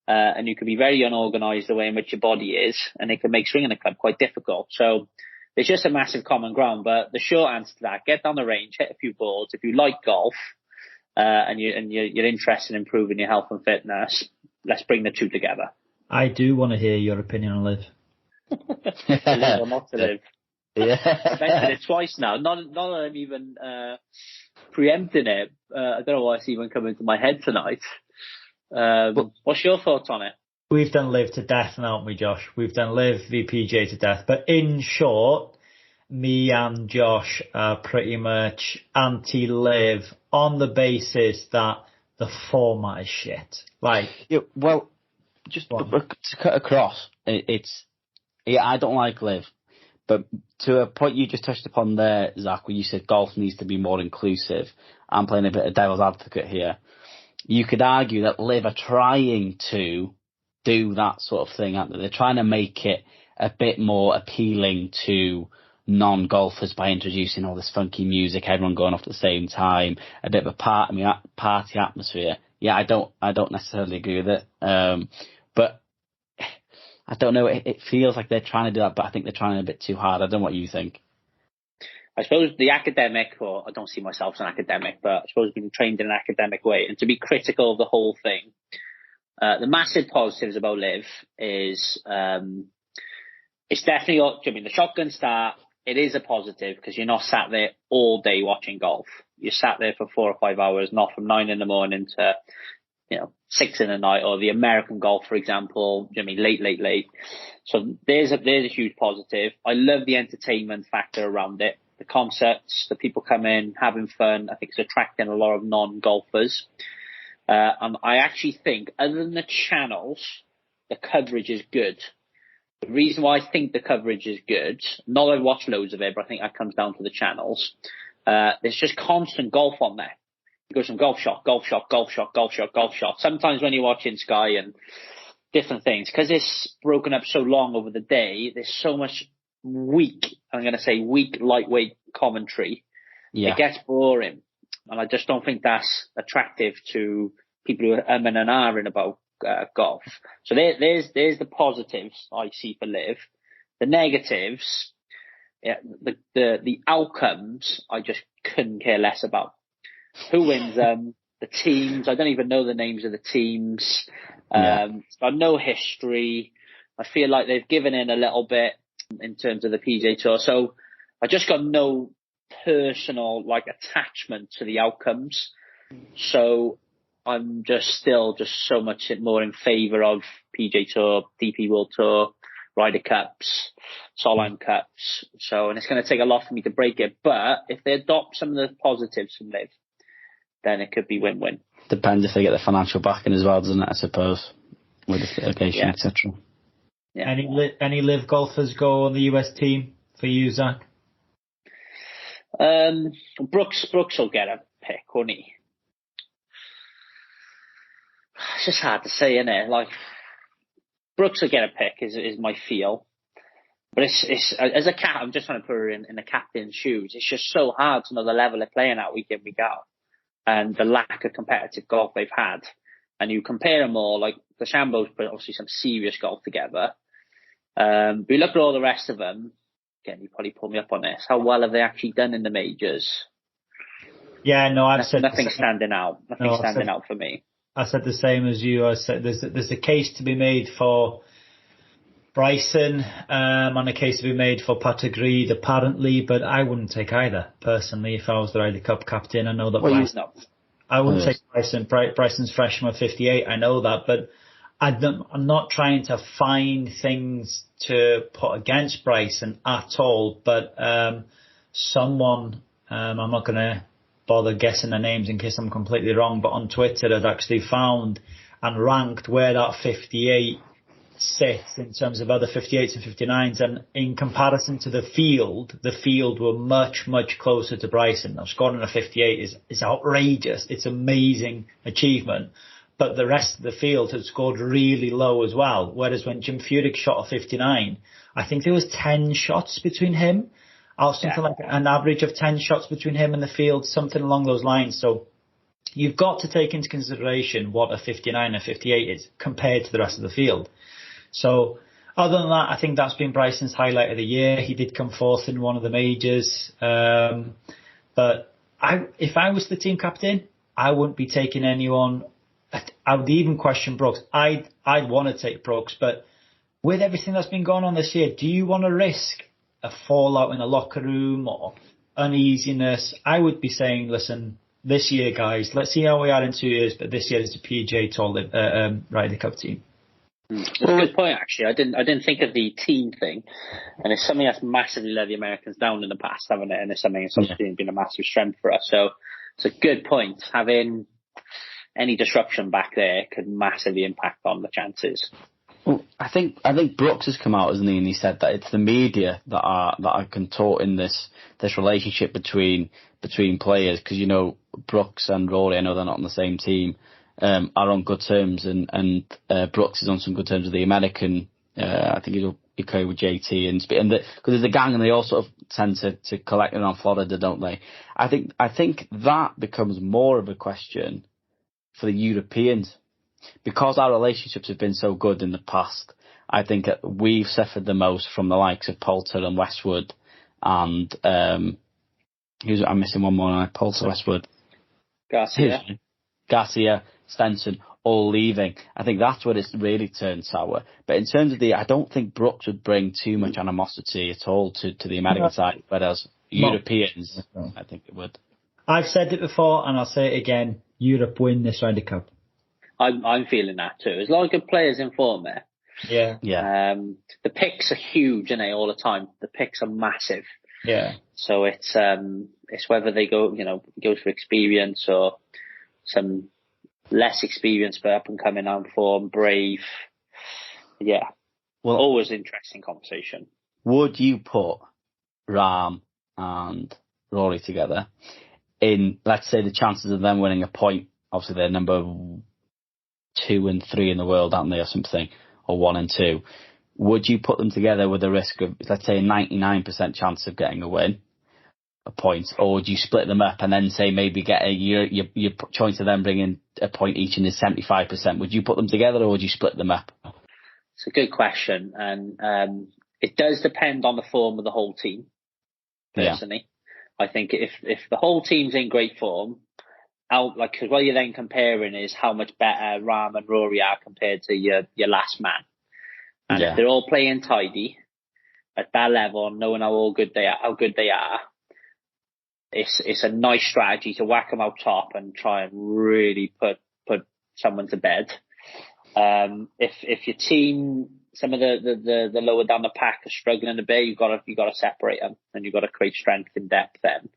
And you can be very unorganized the way in which your body is, and it can make swinging a club quite difficult. So there's just a massive common ground. But the short answer to that, get down the range, hit a few balls. If you like golf, and you're interested in improving your health and fitness, let's bring the two together. I do want to hear your opinion on live. To live or not to live. Yeah. I've mentioned it twice now. Not that I'm even preempting it. I don't know why it's even come into my head tonight. What's your thoughts on it? We've done live to death, haven't we, Josh? We've done live VPJ to death. But in short, me and Josh are pretty much anti-live on the basis that the format is shit. Just to cut across, I don't like live. But to a point you just touched upon there, Zach, where you said golf needs to be more inclusive. I'm playing a bit of devil's advocate here. You could argue that live are trying to do that sort of thing, aren't they? They're trying to make it a bit more appealing to non-golfers by introducing all this funky music, everyone going off at the same time, a bit of a party atmosphere. Yeah, I don't necessarily agree with it. But I don't know, it feels like they're trying to do that, but I think they're trying a bit too hard. I don't know what you think. I suppose the academic, or I don't see myself as an academic, but I suppose being trained in an academic way, and to be critical of the whole thing, the massive positives about live is it's definitely, the shotgun start, it is a positive because you're not sat there all day watching golf. You're sat there for 4 or 5 hours, not from 9 in the morning to 6 in the night, or the American golf, for example, late. So there's a huge positive. I love the entertainment factor around it. The concerts, the people come in, having fun. I think it's attracting a lot of non-golfers. And I actually think, other than the channels, the coverage is good. The reason why I think the coverage is good, not that I watch loads of it, but I think that comes down to the channels. There's just constant golf on there. It goes from golf shot. Sometimes when you're watching Sky and different things, because it's broken up so long over the day, there's so much weak, lightweight commentary. Yeah. It gets boring. And I just don't think that's attractive to people who are and ahhing about golf. So there's the positives I see for live. The negatives, the outcomes, I just couldn't care less about. Who wins the teams? I don't even know the names of the teams. It's got no history. I feel like they've given in a little bit in terms of the PGA Tour. So I just got no personal attachment to the outcomes. So I'm just so much more in favour of PGA Tour, DP World Tour, Ryder Cups, Solheim Cups. So, and it's going to take a lot for me to break it. But if they adopt some of the positives from Liv, then it could be win-win. Depends if they get the financial backing as well, doesn't it, I suppose, with the litigation, etc. Yeah. Any Liv golfers go on the US team for you, Zach? Brooks will get a pick, won't he? It's just hard to say, isn't it? Like, Brooks will get a pick is my feel. But it's as a cat, I'm just trying to put her in the captain's shoes. It's just so hard to know the level they're playing at week in, week out, and the lack of competitive golf they've had. And you compare them all, like the Shambos put obviously some serious golf together. But you look at all the rest of them, again, you probably pull me up on this. How well have they actually done in the majors? Yeah, no, I've said nothing standing out. Nothing standing out for me. I said the same as you. I said there's a case to be made for Bryson, and a case to be made for Patrick Reed, apparently, but I wouldn't take either personally if I was the Ryder Cup captain. I know that. I wouldn't take Bryson. Bryson's freshman 58. I know that, but I'm not trying to find things to put against Bryson at all. But someone, I'm not going to bother guessing the names in case I'm completely wrong, but on Twitter had actually found and ranked where that 58 sits in terms of other 58s and 59s, and in comparison to the field were much, much closer to Bryson. Now, scoring a 58 is outrageous. It's amazing achievement. But the rest of the field had scored really low as well. Whereas when Jim Furyk shot a 59, I think there was 10 shots between him, or something like an average of 10 shots between him and the field, something along those lines. So you've got to take into consideration what a 59 and 58 is compared to the rest of the field. So other than that, I think that's been Bryson's highlight of the year. He did come fourth in one of the majors. But if I was the team captain, I wouldn't be taking anyone. I would even question Brooks. I'd want to take Brooks, but with everything that's been going on this year, do you want to risk a fallout in a locker room or uneasiness? I would be saying, listen, this year, guys, let's see how we are in 2 years, but this year is the PGA Tour Ryder Cup team. That's a good point, actually. I didn't think of the team thing, and it's something that's massively let the Americans down in the past, haven't it? And it's something that's obviously been a massive strength for us. So it's a good point. Having any disruption back there could massively impact on the chances. Well, I think Brooks has come out, hasn't he? And he said that it's the media that are contorting this relationship between players, because you know Brooks and Rory, I know they're not on the same team, are on good terms, and Brooks is on some good terms with the American. I think he'll okay with JT and because there's a gang and they all sort of tend to collect it on Florida, don't they? I think that becomes more of a question for the Europeans, because our relationships have been so good in the past. I think we've suffered the most from the likes of Poulter and Westwood, and I'm missing one more. Poulter, Westwood, Garcia, Stenson, all leaving. I think that's what it's really turned sour. But in terms of I don't think Brooks would bring too much animosity at all to the American side, whereas Europeans, I think it would. I've said it before and I'll say it again. Europe win this Ryder Cup. I'm feeling that too. There's a lot of good players in form there. Yeah. The picks are huge, aren't they, all the time? The picks are massive. Yeah. So it's whether they go for experience or some less experience but up and coming on form, brave. Yeah. Well, always interesting conversation. Would you put Rahm and Rory together in, let's say, the chances of them winning a point? Obviously, they're number 2 and 3 in the world, aren't they, or something, or 1 and 2. Would you put them together with a risk of, let's say, a 99% chance of getting a point, or would you split them up and then say maybe get your choice of them bringing a point each and is 75%? Would you put them together or would you split them up? It's a good question, and it does depend on the form of the whole team. Personally, I think if the whole team's in great form, because what you're then comparing is how much better Rahm and Rory are compared to your last man, and if they're all playing tidy at that level, knowing how good they are. It's a nice strategy to whack them out top and try and really put someone to bed. If your team some of the lower down the pack are struggling a bit. You've got to separate them, and you've got to create strength in depth then.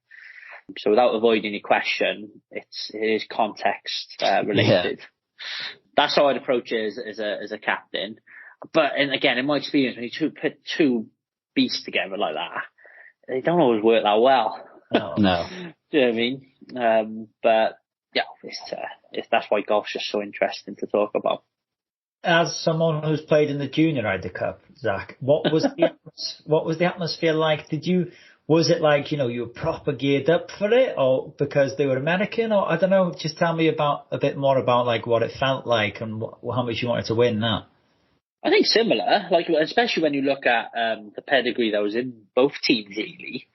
So without avoiding your question, it is context related. Yeah. That's how I'd approach it as a captain. But and again, in my experience, when you put two beasts together like that, they don't always work that well. No. Do you know what I mean? But yeah, that's why golf's just so interesting to talk about. As someone who's played in the Junior Ryder Cup, Zach, what was the atmosphere like? Was it like, you were proper geared up for it, or because they were American, or I don't know, just tell me a bit more about like what it felt like and how much you wanted to win that. I think similar, like especially when you look at the pedigree that was in both teams really.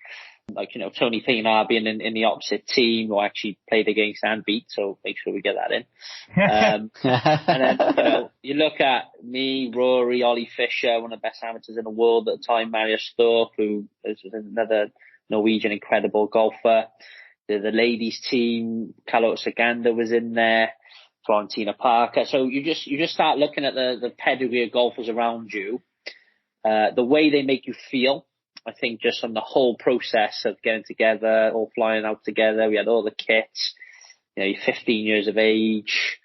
Like, Tony Pienaar being in the opposite team, who actually played against and beat, so make sure we get that in. And then, you look at me, Rory, Ollie Fisher, one of the best amateurs in the world at the time, Marius Stork, who is another Norwegian incredible golfer. The ladies team, Carlota Saganda was in there, Florentina Parker. So you just start looking at the pedigree of golfers around you, the way they make you feel. I think just on the whole process of getting together, all flying out together, we had all the kits, you're 15 years of age,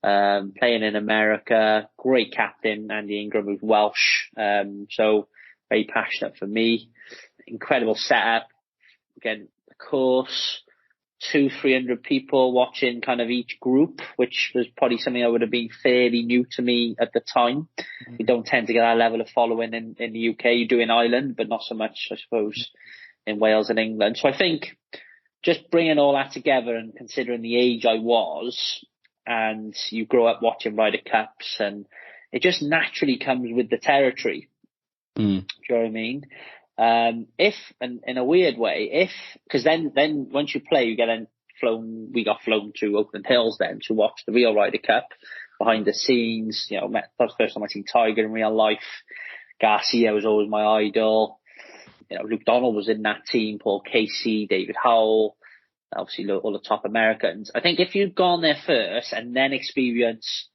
playing in America, great captain, Andy Ingram, who's Welsh, so very passionate for me, incredible setup, again, the course, 200-300 people watching kind of each group, which was probably something that would have been fairly new to me at the time. We don't tend to get that level of following in the UK. You do in Ireland, but not so much, I suppose, in Wales and England. So I think just bringing all that together and considering the age I was, and you grow up watching Ryder Cups, and it just naturally comes with the territory. Do you know what I mean? If, and in a weird way, because then once you play, we got flown to Oakland Hills then to watch the real Ryder Cup behind the scenes. That was the first time I seen Tiger in real life. Garcia was always my idol. Luke Donald was in that team, Paul Casey, David Howell, obviously all the top Americans. I think if you'd gone there first and then experienced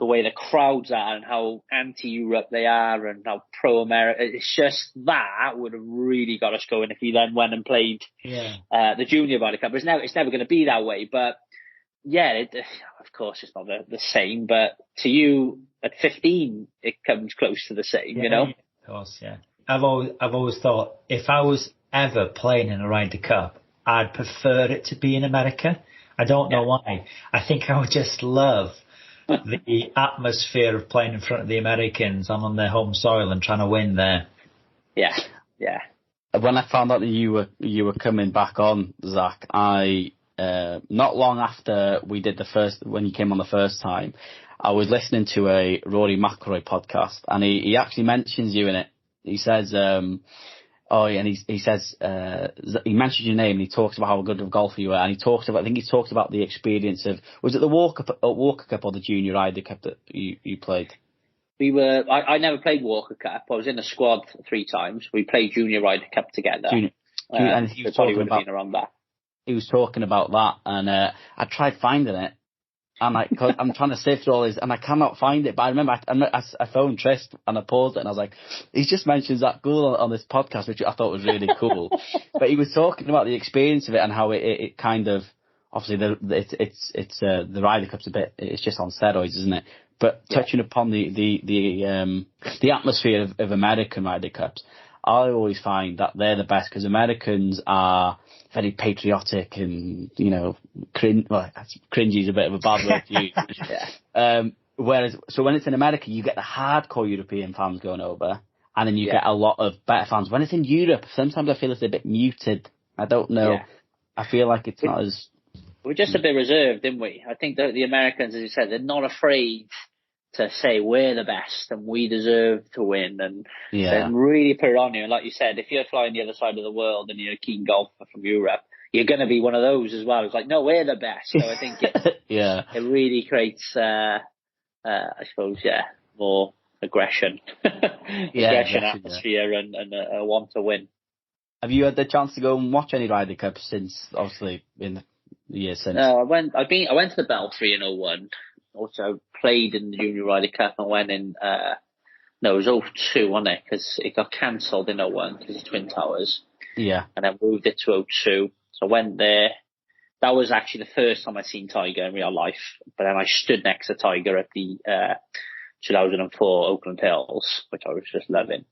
the way the crowds are and how anti-Europe they are and how pro-America, it's just that would have really got us going if you then went and played the Junior Ryder Cup. It's never going to be that way, but of course it's not the same, but to you at 15 it comes close to the same, Of course, yeah. I've always thought if I was ever playing in a Ryder Cup, I'd prefer it to be in America. I don't know why. I think I would just love the atmosphere of playing in front of the Americans. I'm on their home soil and trying to win there. Yeah. When I found out that you were coming back on, Zach, I not long after we did when you came on the first time, I was listening to a Rory McIlroy podcast, and he actually mentions you in it. He says, he says he mentions your name, and he talks about how good of a golfer you were, and he talked about the experience of, was it the Walker Cup or the Junior Ryder Cup that you played? I never played Walker Cup. I was in the squad 3 times. We played Junior Ryder Cup together. And he was talking about, been around that. He was talking about that, and I tried finding it, and I'm trying to sift through all this, and I cannot find it. But I remember I phoned Trist and I paused it, and I was like, he's just mentioned Zach Gould on this podcast, which I thought was really cool. But he was talking about the experience of it and how it kind of, obviously the Ryder Cup's it's just on steroids, isn't it? But touching upon the atmosphere of American Ryder Cups, I always find that they're the best because Americans are very patriotic and, cringy is a bit of a bad word to use. Whereas, so when it's in America, you get the hardcore European fans going over, and then you get a lot of better fans. When it's in Europe, sometimes I feel it's a bit muted. I don't know. Yeah. I feel like it's not as... We're just a bit reserved, didn't we? I think that the Americans, as you said, they're not afraid to say we're the best and we deserve to win, and they really put it on you. And like you said, if you're flying the other side of the world and you're a keen golfer from Europe, you're going to be one of those as well. It's like, no, we're the best. So I think it really creates, I suppose, more aggression, atmosphere, and a want to win. Have you had the chance to go and watch any Ryder Cups since, obviously, in the years since? No, I went to the Belfry in 2001. Also played in the Junior Ryder Cup and went in No, it was 02, wasn't it? Because it got cancelled in 01 because it's Twin Towers. Yeah. And then moved it to 02. So I went there. That was actually the first time I seen Tiger in real life. But then I stood next to Tiger at the 2004 Oakland Hills, which I was just loving.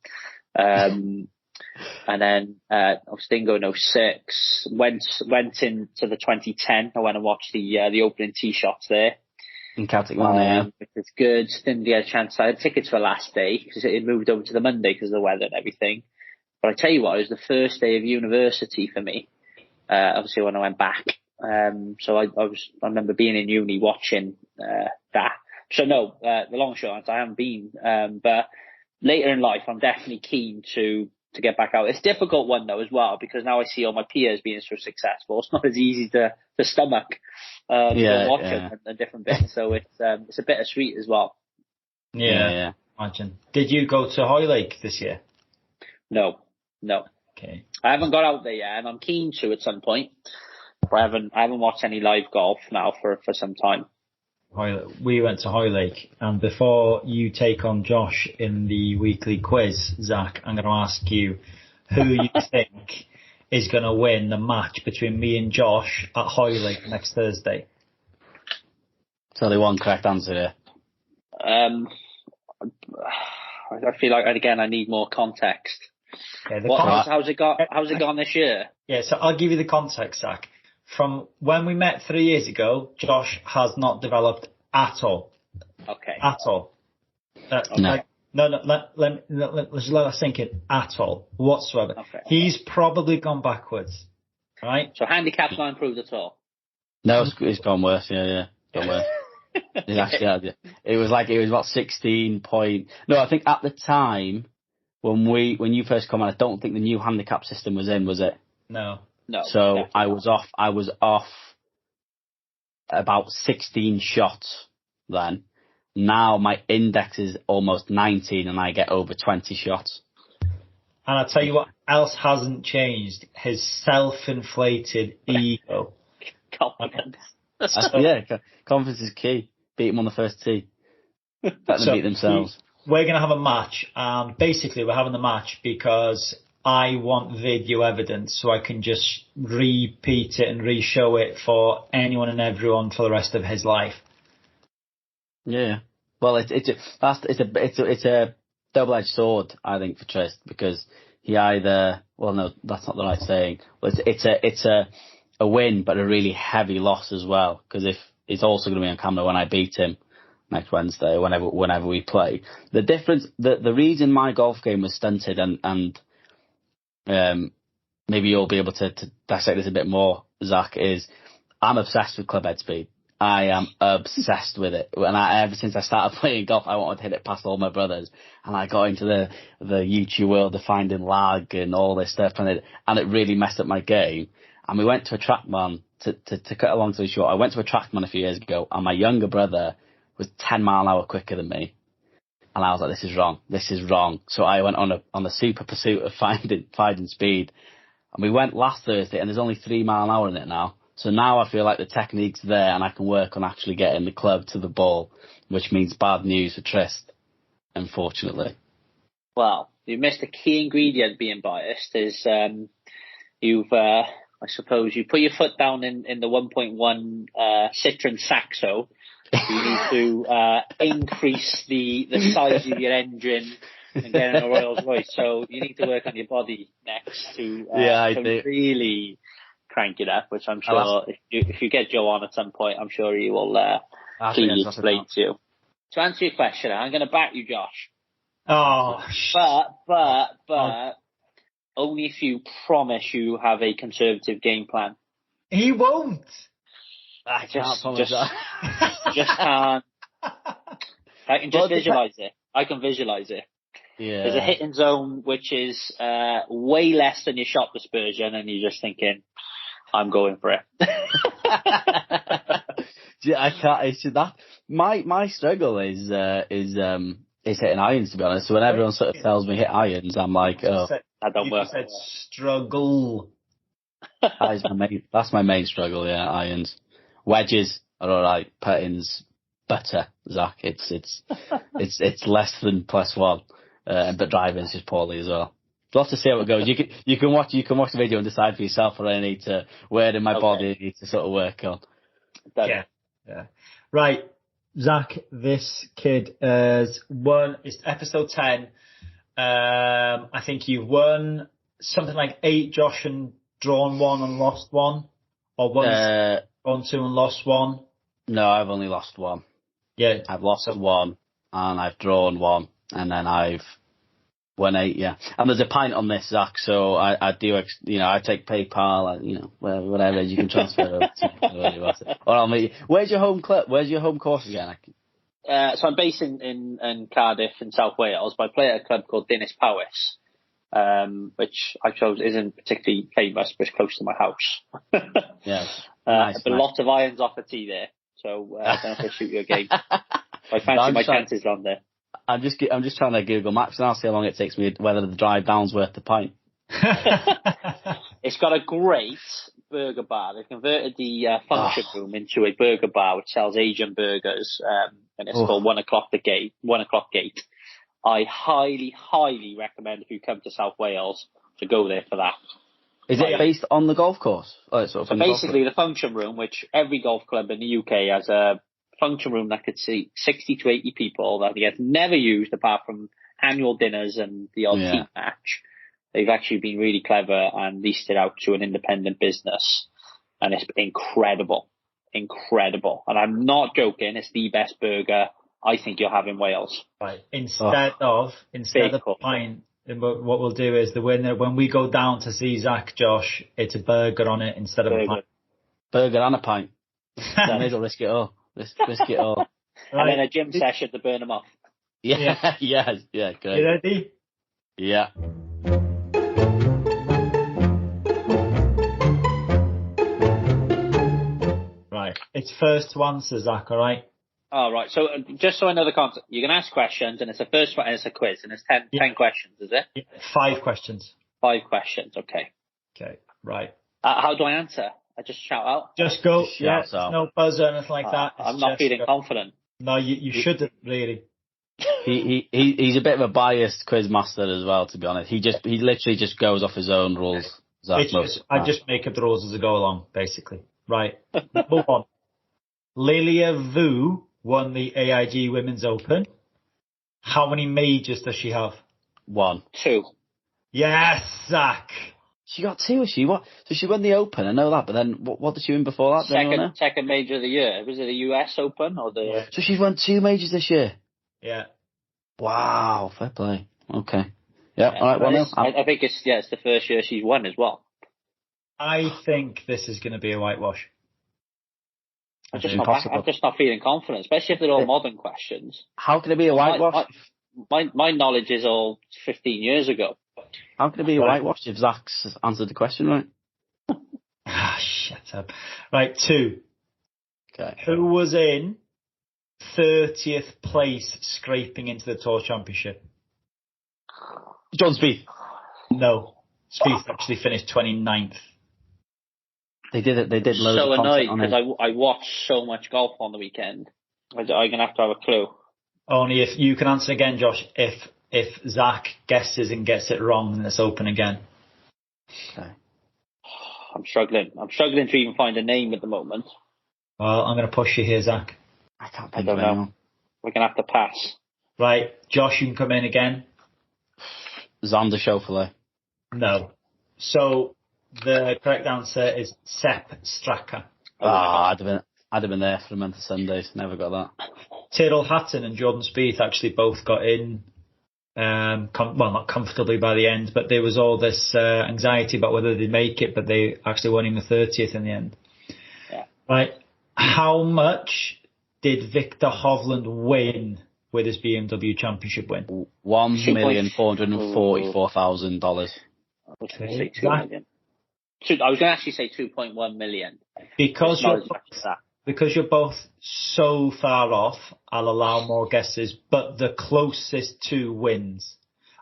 And then I was Dingo in 06. Went into the 2010. I went and watched the opening tee shots there. In Celtic One, which is good. Didn't get a chance. I had tickets for last day because it moved over to the Monday because of the weather and everything. But I tell you what, it was the first day of university for me. Obviously when I went back. So I remember being in uni watching that. So no, the long shot, I haven't been. But later in life, I'm definitely keen to get back out. It's a difficult one though as well, because now I see all my peers being so successful. It's not as easy to stomach watching and different bits. So it's a bittersweet as well. Yeah. Imagine. Did you go to Hoylake this year? No. Okay. I haven't got out there yet, and I'm keen to at some point. But I haven't watched any live golf now for some time. We went to Hoylake, and before you take on Josh in the weekly quiz, Zach, I'm going to ask you who you think is going to win the match between me and Josh at Hoylake next Thursday. So only one correct answer here. I feel like again I need more context. Okay, how's it gone this year? Yeah, so I'll give you the context, Zach. From when we met 3 years ago, Josh has not developed at all. Okay. At all. No. Let's let us think it at all, whatsoever. Okay. He's probably gone backwards, right? So handicap's not improved at all? No, it's gone worse, yeah. Gone worse. It actually had, yeah. It was about 16 point. No, I think at the time, when you first come on, I don't think the new handicap system was in, was it? No. So I was off about 16 shots then. Now my index is almost 19 and I get over 20 shots. And I'll tell you what else hasn't changed. His self-inflated ego. Confidence. Confidence is key. Beat them on the first tee. Let them beat themselves. We're going to have a match. Basically, we're having the match because I want video evidence so I can just repeat it and re-show it for anyone and everyone for the rest of his life. Yeah. Well, it's a double-edged sword, I think, for Trist, because he either, well, no, that's not the right saying. Well, it's a win, but a really heavy loss as well, because if it's also going to be on camera when I beat him next Wednesday, whenever we play. The difference, the reason my golf game was stunted, and maybe you'll be able to dissect this a bit more, Zach, is I'm obsessed with club head speed. I am obsessed with it. And ever since I started playing golf, I wanted to hit it past all my brothers. And I got into the YouTube world of finding lag and all this stuff, and it really messed up my game. And we went to a TrackMan, to cut a long story short, I went to a TrackMan a few years ago, and my younger brother was 10 mile an hour quicker than me. And I was like, this is wrong. So I went on a super pursuit of finding speed. And we went last Thursday, and there's only 3 mile an hour in it now. So now I feel like the technique's there, and I can work on actually getting the club to the ball, which means bad news for Trist, unfortunately. Well, you missed a key ingredient being biased, is I suppose you put your foot down in the 1.1 Citroen Saxo. You need to increase the size of your engine and get in a Rolls Royce. So you need to work on your body next to really crank it up, which I'm sure if you get Joe on at some point, I'm sure he will clearly explain to you. To answer your question, I'm going to back you, Josh. Oh, but only if you promise you have a conservative game plan. He won't. I can't promise that. Just can't. I can just visualize it. I can visualize it. Yeah. There's a hitting zone which is way less than your shot dispersion, and you're just thinking, I'm going for it. Yeah, I can't. It's that my struggle is hitting irons, to be honest. So when everyone sort of tells me hit irons, I'm like, that don't work. You said struggle. That's my main struggle. Yeah, irons, wedges are all right. Puttings, better, Zach. It's less than +1. but driving's just poorly as well. We'll have to see how it goes. You can watch the video and decide for yourself where in my body I need to sort of work on. Yeah. Right, Zach, this kid has won. It's episode 10. I think you've won something like 8, Josh, and drawn 1 and lost 1, or won 2 and lost 1. No, I've only lost 1. Yeah, I've lost 1 and I've drawn 1, and then I've won 8. Yeah, and there's a pint on this, Zach. So I do, I take PayPal, whatever you can transfer over to. Or I'll meet you. Where's your home club? Where's your home course again? So I'm based in Cardiff in South Wales, but I play at a club called Dinas Powys, which I chose isn't particularly famous, but it's close to my house. Yes. But lots of irons off the tee there, so I don't know if I shoot you a game. I fancy my chances on there. I'm just trying to Google Maps now, see how long it takes me, whether the drive down's worth the pint. It's got a great burger bar. They've converted the function room into a burger bar which sells Asian burgers, and it's called 1 o'clock gate. I highly, highly recommend if you come to South Wales to go there for that. Is it based on the golf course? So basically, the function room, which every golf club in the UK has a function room that could seat 60 to 80 people that gets never used apart from annual dinners and the odd team match. They've actually been really clever and leased it out to an independent business, and it's incredible. And I'm not joking, it's the best burger I think you'll have in Wales. Right. Instead of a pint, what we'll do is the winner, when we go down to see Zach, Josh, it's a burger on it instead of a pint. Burger and a pint. That may as well risk it all. Risk it all. Right. And then a gym session to burn them off. Yeah, great. You ready? Yeah. Right. It's first to answer, Zach, all right? All right. So just so I know the concept, you can ask questions, and it's a first one, and it's a quiz, and it's 10 questions, is it? Yeah, 5 questions. 5 questions, okay. Okay, right. How do I answer? I just shout out? Just go. No buzzer or anything like that. I'm not feeling confident. No, you shouldn't really. He's a bit of a biased quiz master as well, to be honest. He literally just goes off his own rules. I just make up the rules as I go along, basically. Right. Move on. Lilia Vu won the AIG Women's Open. How many majors does she have? 1. 2. Yes, Zach. She got 2, she? What? So she won the Open, I know that, but then what did she win before that? Second major of the year. Was it the US Open or the... Yeah. So she's won 2 majors this year? Yeah. Wow, fair play. Okay. Yeah, all right, I think it's the first year she's won as well. I think this is going to be a whitewash. I'm just not feeling confident, especially if they're all modern questions. How can it be a whitewash? My knowledge is all 15 years ago. How can it be a whitewash if Zach's answered the question right? Shut up. Right, 2. Okay. Who was in 30th place scraping into the Tour Championship? John Spieth. No. Spieth actually finished 29th. They did it. They did loads of content on it. So annoyed because I watched so much golf on the weekend. I'm going to have a clue. Only if you can answer again, Josh, if Zach guesses and gets it wrong, then it's open again. Okay. I'm struggling to even find a name at the moment. Well, I'm going to push you here, Zach. I can't think of anyone. We're going to have to pass. Right. Josh, you can come in again. Xander Schauffele. No. So the correct answer is Sepp Straka. I'd have been there for a month of Sundays. Never got that. Tyrrell Hatton and Jordan Spieth actually both got in, not comfortably by the end, but there was all this anxiety about whether they'd make it, but they actually won in the 30th in the end. Yeah. Right. How much did Victor Hovland win with his BMW Championship win? $1,444,000. Okay. I was going to actually say 2.1 million. Because you're both so far off, I'll allow more guesses, but the closest to wins.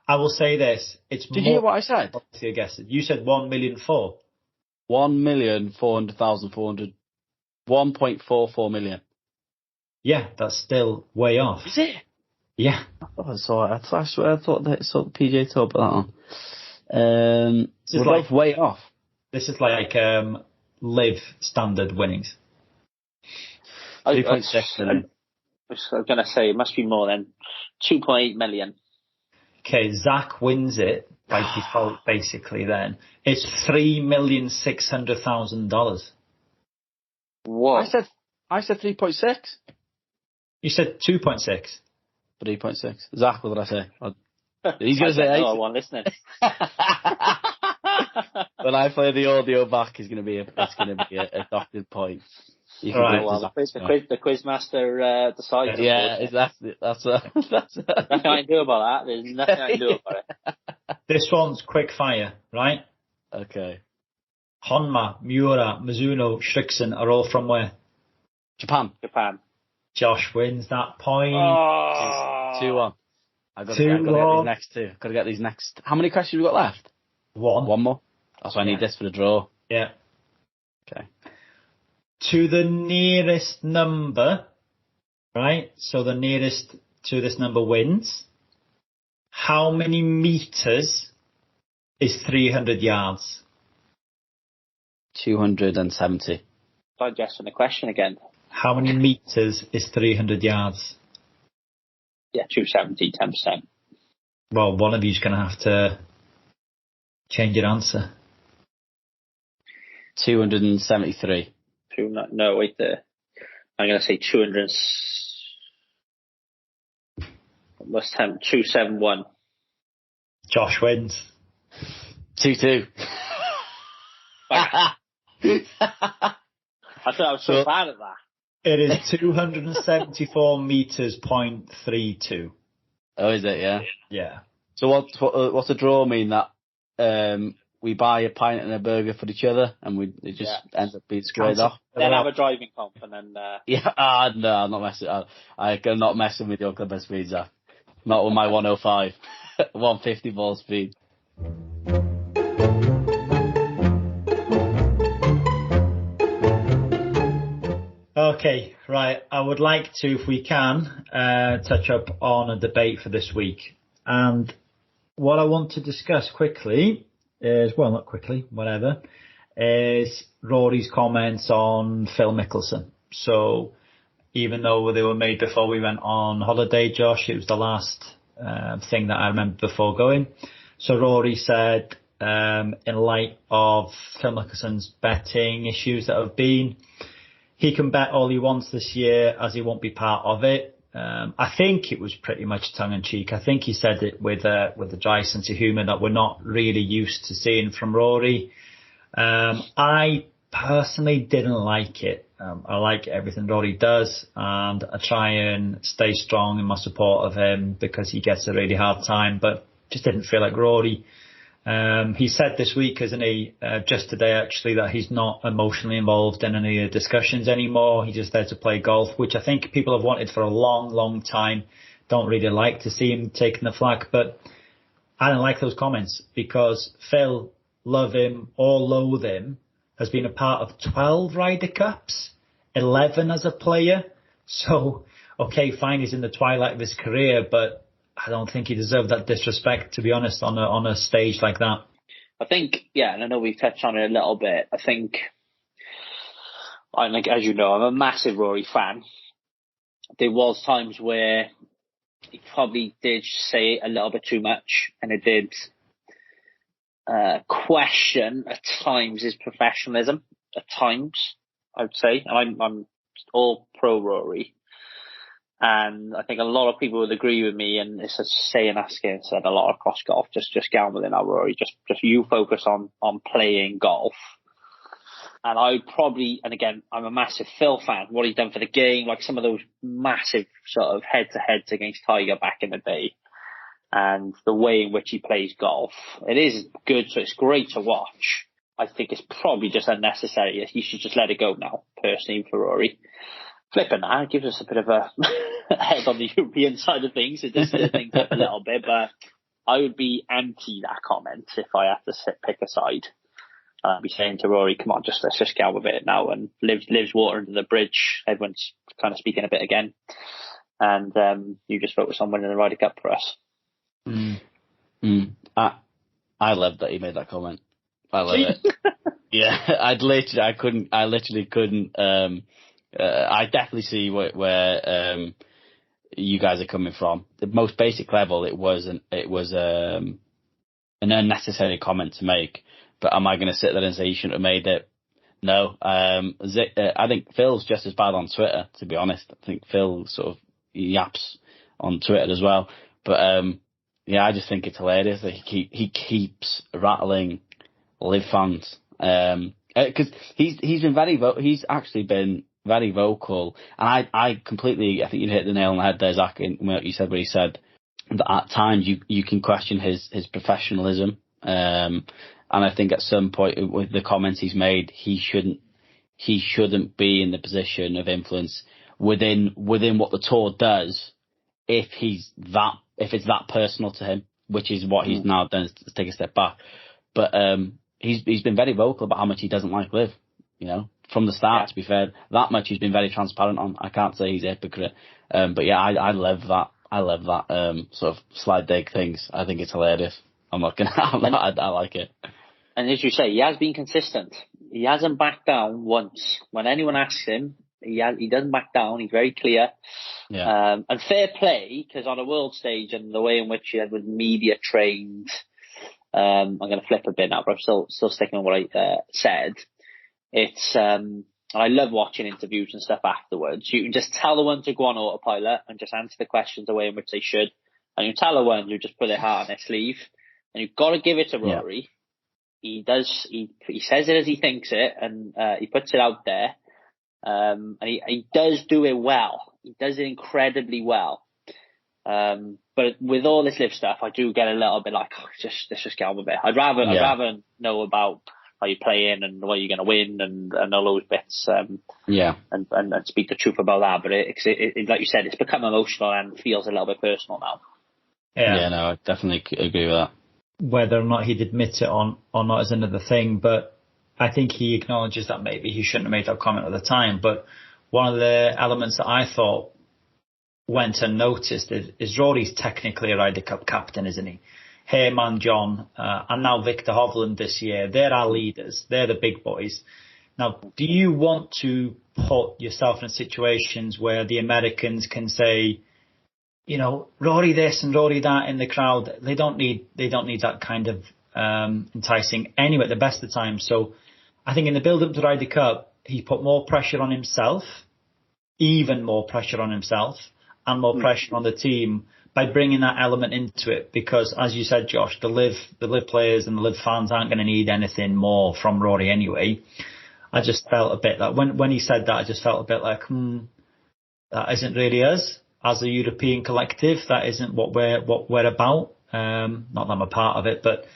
I will say this: it's Did you hear what I said? To your guesses. You said 1,000,004. 1,400,400. 1.44 million. Yeah, that's still way off. Is it? Yeah. I swear I thought that saw the PGA Tour put that on. We're both way off. This is like live standard winnings. 3.6 million. I was going to say it must be more than 2.8 million. Okay, Zach wins it by default. Basically, then it's $3,600,000. What? I said 3.6. You said 2.6. 3.6. Zach, what did I say? He's going to say 8. No, I wasn't listening. When I play the audio back, it's going to be a doctored point. You can the quizmaster decides. Yeah, exactly. That's nothing I can do about that. There's nothing I can do about it. This one's quick fire, right? Okay. Honma, Miura, Mizuno, Shrixon are all from where? Japan. Josh wins that point. 2-1. I've got to get these next two. Got to get these next. How many questions have we got left? One more. That's why I need this for the draw. Yeah. Okay. To the nearest number, right? So the nearest to this number wins. How many meters is 300 yards? 270. Digesting the question again. How many meters is 300 yards? Yeah, 270, 10%. Well, one of you's going to have to change your answer. 273. No, wait there. I'm going to say 200. Must have 271. Josh wins. 2-2. I thought I was so bad at that. It is 274 meters, 0.32. Oh, is it? Yeah. Yeah. So what's a draw mean? That we buy a pint and a burger for each other, and it just ends up being squared off. Then have a driving comp, and then. Yeah. No, I'm not messing. I'm not messing with your club speed, Zach. Not with my 105, 150 ball speed. Okay, right. I would like to, if we can, touch up on a debate for this week. And what I want to discuss quickly is, well, not quickly, whatever, is Rory's comments on Phil Mickelson. So even though they were made before we went on holiday, Josh, it was the last thing that I remember before going. So Rory said, in light of Phil Mickelson's betting issues that have been, he can bet all he wants this year as he won't be part of it. I think it was pretty much tongue-in-cheek. I think he said it with a dry sense of humour that we're not really used to seeing from Rory. I personally didn't like it. I like everything Rory does, and I try and stay strong in my support of him because he gets a really hard time, but just didn't feel like Rory. He said this week, isn't he, just today actually, that he's not emotionally involved in any of the discussions anymore. He's just there to play golf, which I think people have wanted for a long, long time. Don't really like to see him taking the flak, but I don't like those comments because Phil, love him or loathe him, has been a part of 12 Ryder Cups, 11 as a player. So, okay, fine, he's in the twilight of his career, but I don't think he deserved that disrespect, to be honest, on a stage like that. I think, yeah, and I know we've touched on it a little bit. I think, as you know, I'm a massive Rory fan. There was times where he probably did say a little bit too much, and it did question at times his professionalism. At times, I would say, and I'm all pro Rory. And I think a lot of people would agree with me, and it's a saying Askin said a lot across golf, just get on with it now, Rory. Just you focus on playing golf. And I would probably, and again, I'm a massive Phil fan, what he's done for the game, like some of those massive sort of head-to-heads against Tiger back in the day. And the way in which he plays golf. It is good, so it's great to watch. I think it's probably just unnecessary. You should just let it go now, personally, for Rory. Flipping that, it gives us a bit of a head on the European side of things. It does things up a little bit, but I would be anti that comment if I had to pick a side. I'd be saying to Rory, come on, let's just get on with it now, and lives water under the bridge. Everyone's kind of speaking a bit again. and you just focus on winning the Ryder Cup for us. I love that he made that comment. I love it. Yeah, I literally couldn't. I definitely see where you guys are coming from. The most basic level, it was an unnecessary comment to make. But am I going to sit there and say you shouldn't have made it? No. I think Phil's just as bad on Twitter, to be honest. I think Phil sort of yaps on Twitter as well. But yeah, I just think it's hilarious that he keeps rattling Liv fans. Because he's actually been very vocal, and I completely, I think you hit the nail on the head there, Zach, in what you said, where he said that at times you can question his professionalism, and I think at some point with the comments he's made, he shouldn't be in the position of influence within what the tour does if it's that personal to him, which is what he's now done, to take a step back. But he's been very vocal about how much he doesn't like Liv, from the start. To be fair, that much he's been very transparent on. I can't say he's a hypocrite, but yeah, I love that. I love that sort of slide dig things. I think it's hilarious. I like it. And as you say, he has been consistent. He hasn't backed down once. When anyone asks him, he doesn't back down. He's very clear. Yeah. And fair play, because on a world stage and the way in which he was media trained, I'm going to flip a bit now, but I'm still sticking with what I said. It's I love watching interviews and stuff afterwards. You can just tell the one to go on autopilot and just answer the questions the way in which they should, and you tell the one who just put their heart on their sleeve. And you've got to give it to Rory. Yeah. He says it as he thinks it, and he puts it out there. And he does do it well. He does it incredibly well. But with all this Liv stuff, I do get a little bit like, let's just get on with it. I'd rather know about how you're playing and where you're going to win and all those bits. And speak the truth about that. But it, like you said, it's become emotional and feels a little bit personal now. Yeah, no, I definitely agree with that. Whether or not he'd admit it or not is another thing, but I think he acknowledges that maybe he shouldn't have made that comment at the time. But one of the elements that I thought went unnoticed is Rory's technically a Ryder Cup captain, isn't he? Heyman, John, and now Victor Hovland this year, they're our leaders. They're the big boys. Now, do you want to put yourself in situations where the Americans can say, Rory this and Rory that in the crowd? They don't need that kind of enticing anyway at the best of times. So I think in the build-up to Ryder Cup, he put more pressure on himself, even more pressure on himself, and more pressure on the team by bringing that element into it. Because, as you said, Josh, the Liv players and the Liv fans aren't going to need anything more from Rory anyway. I just felt a bit like, when he said that, I just felt a bit like, that isn't really us as a European collective. That isn't what we're about. Not that I'm a part of it, but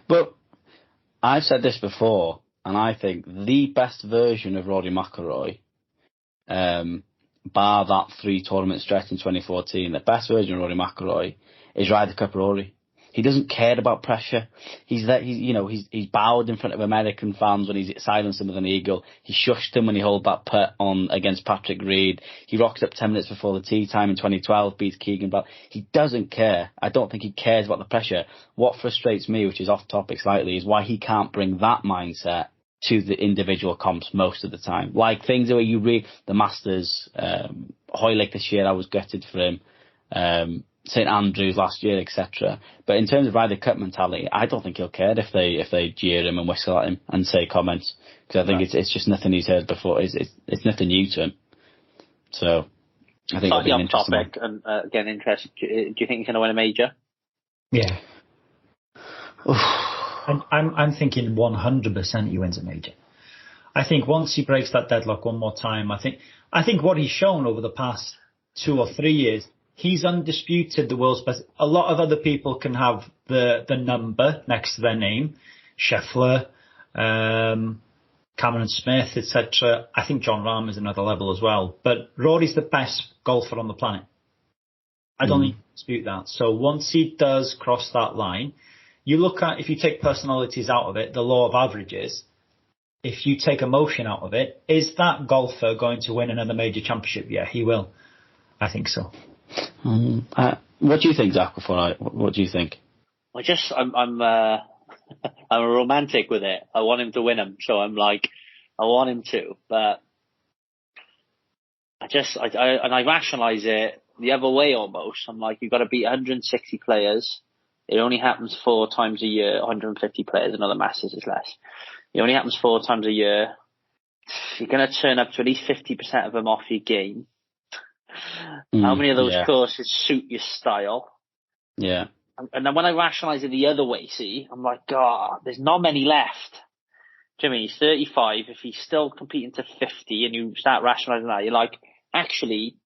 But I've said this before, and I think the best version of Rory McIlroy, bar that 3 tournament stretch in 2014, the best version of Rory McIlroy is Ryder Cup Rory. He doesn't care about pressure. He's bowed in front of American fans when he's silenced them with an eagle. He shushed them when he held that putt on against Patrick Reed. He rocked up 10 minutes before the tee time in 2012, beats Keegan Bell. He doesn't care. I don't think he cares about the pressure. What frustrates me, which is off topic slightly, is why he can't bring that mindset to the individual comps most of the time. Like things where you read the Masters, Hoylake this year, I was gutted for him. St Andrews last year, etc. But in terms of Ryder Cup mentality, I don't think he'll care if they jeer him and whistle at him and say comments, because I think it's just nothing he's heard before. It's nothing new to him. So I think it'll be an interesting topic. And again, interest. Do you think he's going to win a major? Yeah. And I'm thinking 100% he wins a major. I think once he breaks that deadlock one more time, I think what he's shown over the past 2 or 3 years, he's undisputed the world's best. A lot of other people can have the number next to their name, Scheffler, Cameron Smith, etc. I think John Rahm is another level as well. But Rory's the best golfer on the planet. I don't need to dispute that. So once he does cross that line, you look at, if you take personalities out of it, the law of averages, if you take emotion out of it, is that golfer going to win another major championship? Yeah, he will. I think so. What do you think, Zach? What do you think? I'm I'm a romantic with it. I want him to win them, so I'm like, I want him to, but I rationalise it the other way almost. I'm like, you've got to beat 160 players. It only happens 4 times a year. 150 players, another Masters is less. It only happens 4 times a year. You're going to turn up to at least 50% of them off your game. How many of those courses suit your style? Yeah. And then when I rationalise it the other way, see, I'm like, God, there's not many left. Jimmy, he's 35. If he's still competing to 50 and you start rationalising that, you're like, actually,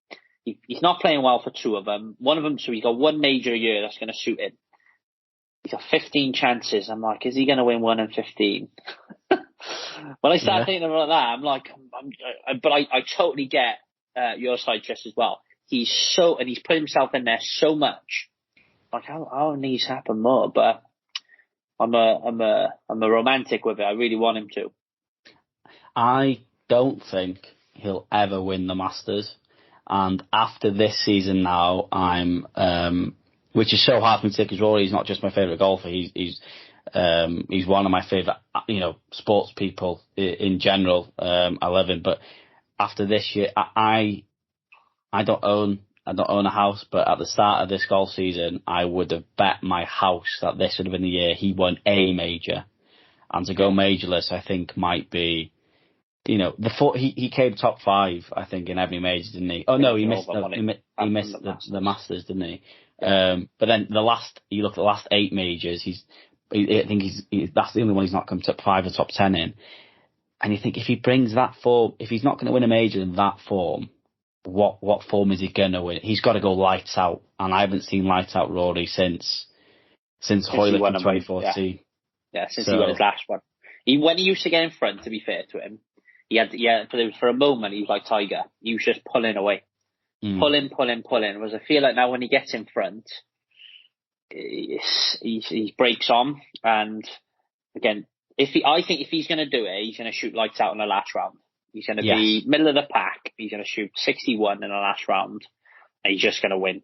he's not playing well for 2 of them. One of them, so he's got 1 major a year that's going to suit him. He's got 15 chances. I'm like, is he going to win 1 in 15? When I start thinking about that, I'm like, but I totally get your side, Trist, as well. He's put himself in there so much. Like, how needs happen more? But I'm a romantic with it. I really want him to. I don't think he'll ever win the Masters. And after this season now, I'm which is so hard for me to say because Rory is not just my favourite golfer. He's one of my favourite, sports people in general. I love him. But after this year, I don't own a house, but at the start of this golf season, I would have bet my house that this would have been the year he won a major. And to go majorless, I think might be, he came top 5, I think, in every major, didn't he? Oh no, he missed the Masters, didn't he? But then you look at the last 8 majors, that's the only one he's not come top 5 or top 10 in. And you think if he brings that form, if he's not going to win a major in that form, what form is he going to win? He's got to go lights out, and I haven't seen lights out Rory since Hoylake in 2014. Since he won his last one. When he used to get in front, to be fair to him, for a moment he was like Tiger. He was just pulling away, pulling. Whereas I feel like now when he gets in front, he breaks on, and again, I think if he's going to do it, he's going to shoot lights out in the last round. He's going to be middle of the pack. He's going to shoot 61 in the last round, and he's just going to win.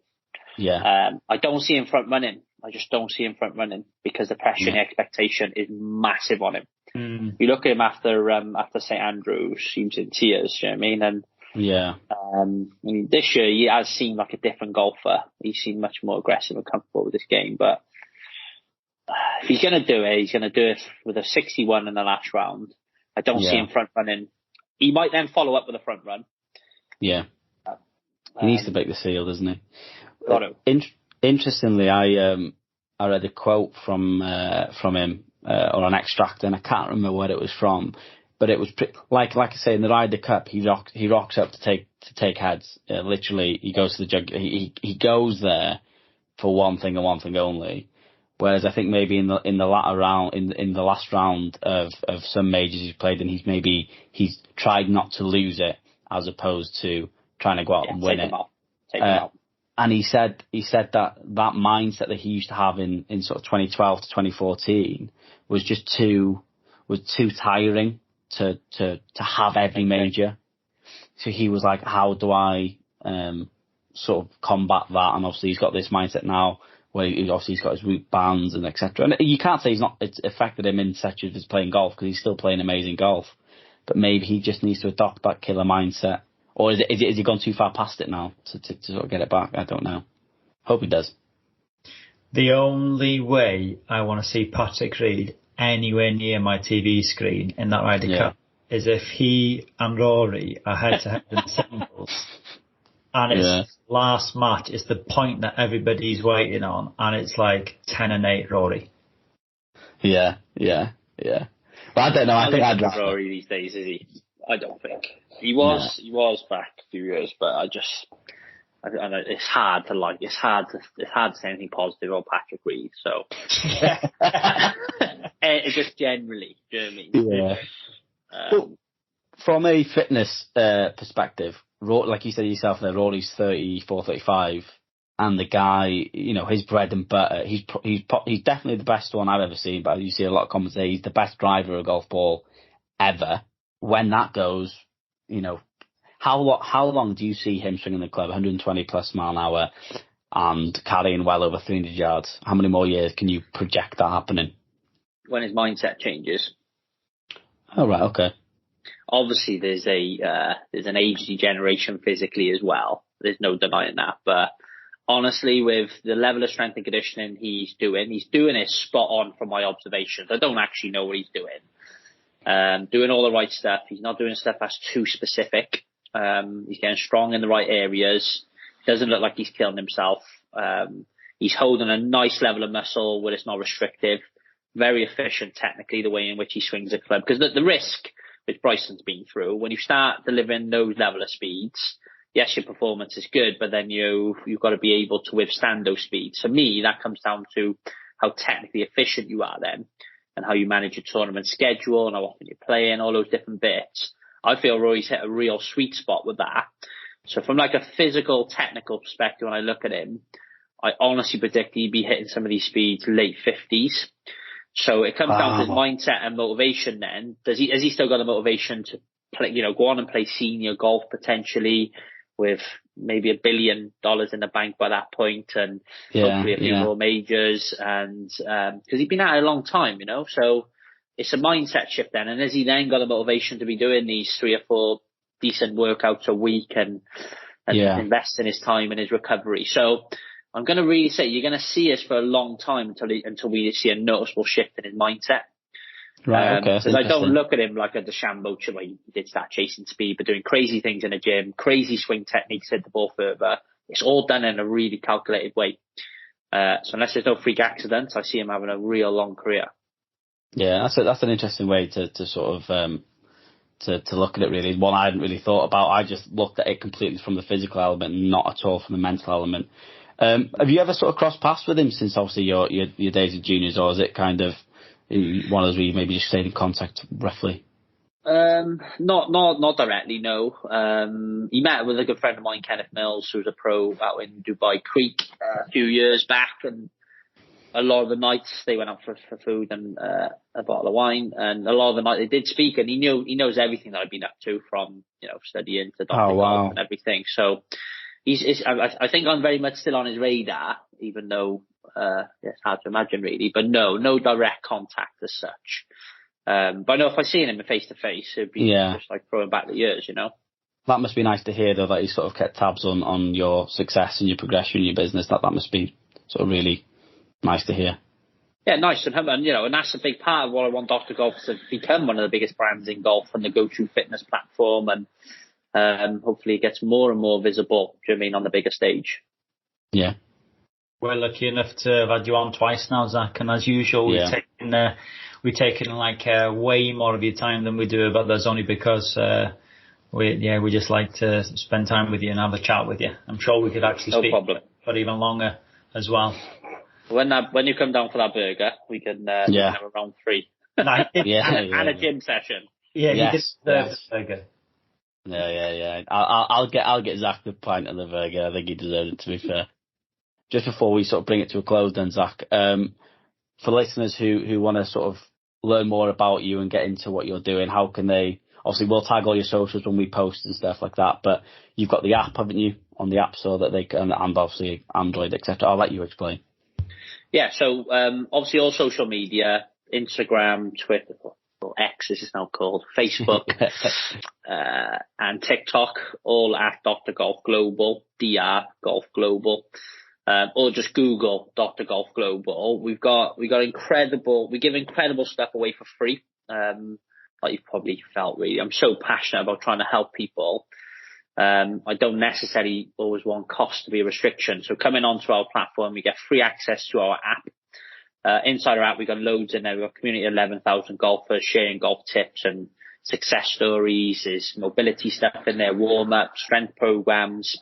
Yeah. I don't see him front running. I just don't see him front running because the pressure and the expectation is massive on him. You look at him after St Andrews, he was in tears. You know what I mean? And this year he has seemed like a different golfer. He's seemed much more aggressive and comfortable with this game. But if he's going to do it, he's going to do it with a 61 in the last round. I don't see him front running. He might then follow up with a front run. Yeah. He needs to break the seal, doesn't he? Got to. Interestingly, I read a quote from him, or an extract, and I can't remember what it was from, but it was like I say in the Ryder Cup, he rocks up to take heads. Literally, he goes to the jug. He goes there for one thing and one thing only. Whereas I think maybe in the latter round, in the last round of some majors he's played, and he's tried not to lose it as opposed to trying to go out and win it. Take them out. And he said that mindset that he used to have in sort of 2012 to 2014 was just too tiring to have every major. So he was like, how do I sort of combat that? And obviously he's got this mindset now where he's got his root bands and etc. And you can't say it's affected him in such as his playing golf because he's still playing amazing golf. But maybe he just needs to adopt that killer mindset. Or is he gone too far past it now to sort of get it back? I don't know. Hope he does. The only way I want to see Patrick Reed anywhere near my TV screen in that Ryder Cup is if he and Rory are head-to-head in singles. And it's last match. It's the point that everybody's waiting on. And it's like 10-8 Rory. Yeah. But I don't know. I think I'd rather Rory these days, is he? I don't think. He was back a few years, but I know it's hard to say anything positive on Patrick Reed. So it's just generally, do you know what I mean? Yeah. Well, from a fitness perspective, like you said yourself there, Rory's 34, 35, and the guy, his bread and butter. He's definitely the best one I've ever seen. But you see a lot of comments say he's the best driver of a golf ball ever. When that goes, how long do you see him swinging the club 120 plus mile an hour and carrying well over 300 yards? How many more years can you project that happening? When his mindset changes. Oh, right, okay. Obviously, there's an age degeneration physically as well. There's no denying that. But honestly, with the level of strength and conditioning he's doing it spot on from my observations. I don't actually know what he's doing. Doing all the right stuff. He's not doing stuff that's too specific. He's getting strong in the right areas. Doesn't look like he's killing himself. He's holding a nice level of muscle where it's not restrictive. Very efficient technically, the way in which he swings a club. Because the risk, which Bryson's been through, when you start delivering those level of speeds, yes, your performance is good, but then you've got to be able to withstand those speeds. For me, that comes down to how technically efficient you are then, and how you manage your tournament schedule and how often you're playing, all those different bits. I feel Rory's hit a real sweet spot with that. So from like a physical, technical perspective, when I look at him, I honestly predict he'd be hitting some of these speeds late 50s. So it comes down to his mindset and motivation then. Has he still got the motivation to play, go on and play senior golf potentially with maybe $1 billion in the bank by that point, and hopefully a few more majors, and because he's been at it a long time, so it's a mindset shift then. And has he then got the motivation to be doing these 3 or 4 decent workouts a week and invest in his time and his recovery? So I'm going to really say you're going to see us for a long time until we see a noticeable shift in his mindset. Right, okay. Because I don't look at him like a DeChambeau where he did start chasing speed, but doing crazy things in the gym, crazy swing techniques, hit the ball further. It's all done in a really calculated way. So unless there's no freak accidents, I see him having a real long career. Yeah, that's an interesting way to sort of to look at it, really. One I hadn't really thought about. I just looked at it completely from the physical element, not at all from the mental element. Have you ever sort of crossed paths with him since obviously your days of juniors, or is it kind of one of those where you maybe just stayed in contact roughly? Not directly, no. He met with a good friend of mine, Kenneth Mills, who's a pro out in Dubai Creek a few years back, and a lot of the nights they went out for food and a bottle of wine, and a lot of the night they did speak, and he knows everything that I've been up to, from studying to Dr. Golf and everything. So I think I'm very much still on his radar, even though it's hard to imagine really. But no direct contact as such. But I know if I see him face to face, it'd be just like throwing back the years, That must be nice to hear, though, that he sort of kept tabs on your success and your progression in your business. That must be sort of really nice to hear. Yeah, nice. And that's a big part of what I want Dr. Golf to become, one of the biggest brands in golf and the go-to fitness platform. And hopefully it gets more and more visible, on the bigger stage. Yeah. We're lucky enough to have had you on twice now, Zach. And as usual, we've taken like way more of your time than we do, but that's only because we just like to spend time with you and have a chat with you. I'm sure we could actually speak for even longer as well. When you come down for that burger, we can have a round 3 and a gym session. Yeah, you did the burger. Yeah. I'll get Zach the pint of the burger. I think he deserves it, to be fair. Just before we sort of bring it to a close then, Zach, for listeners who want to sort of learn more about you and get into what you're doing, how can they? Obviously, we'll tag all your socials when we post and stuff like that, but you've got the app, haven't you, on the App Store that they can, and obviously Android, etc. I'll let you explain. Yeah, so obviously all social media, Instagram, Twitter, or X as it's now called, Facebook, and TikTok, all at Dr. Golf Global, DR Golf Global. Or just Google Dr. Golf Global. We give incredible stuff away for free. Like you've probably felt really. I'm so passionate about trying to help people. I don't necessarily always want cost to be a restriction. So coming onto our platform, you get free access to our app. Inside our app, we've got loads in there. We've got a community of 11,000 golfers sharing golf tips and success stories. There's mobility stuff in there, warm-ups, strength programs.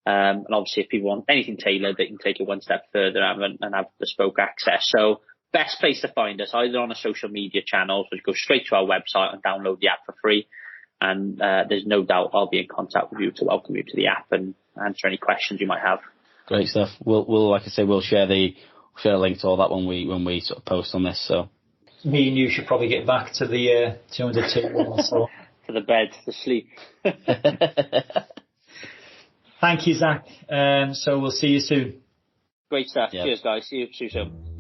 And obviously, if people want anything tailored, they can take it one step further and have bespoke access. So best place to find us, either on our social media channels, or go straight to our website and download the app for free. And there's no doubt I'll be in contact with you to welcome you to the app and answer any questions you might have. Great stuff. We'll like I say, we'll share a link to all that when we sort of post on this. So me and you should probably get back to the 202. So. To the bed, to sleep. Thank you, Zach. So we'll see you soon. Great stuff. Yep. Cheers, guys. See you soon.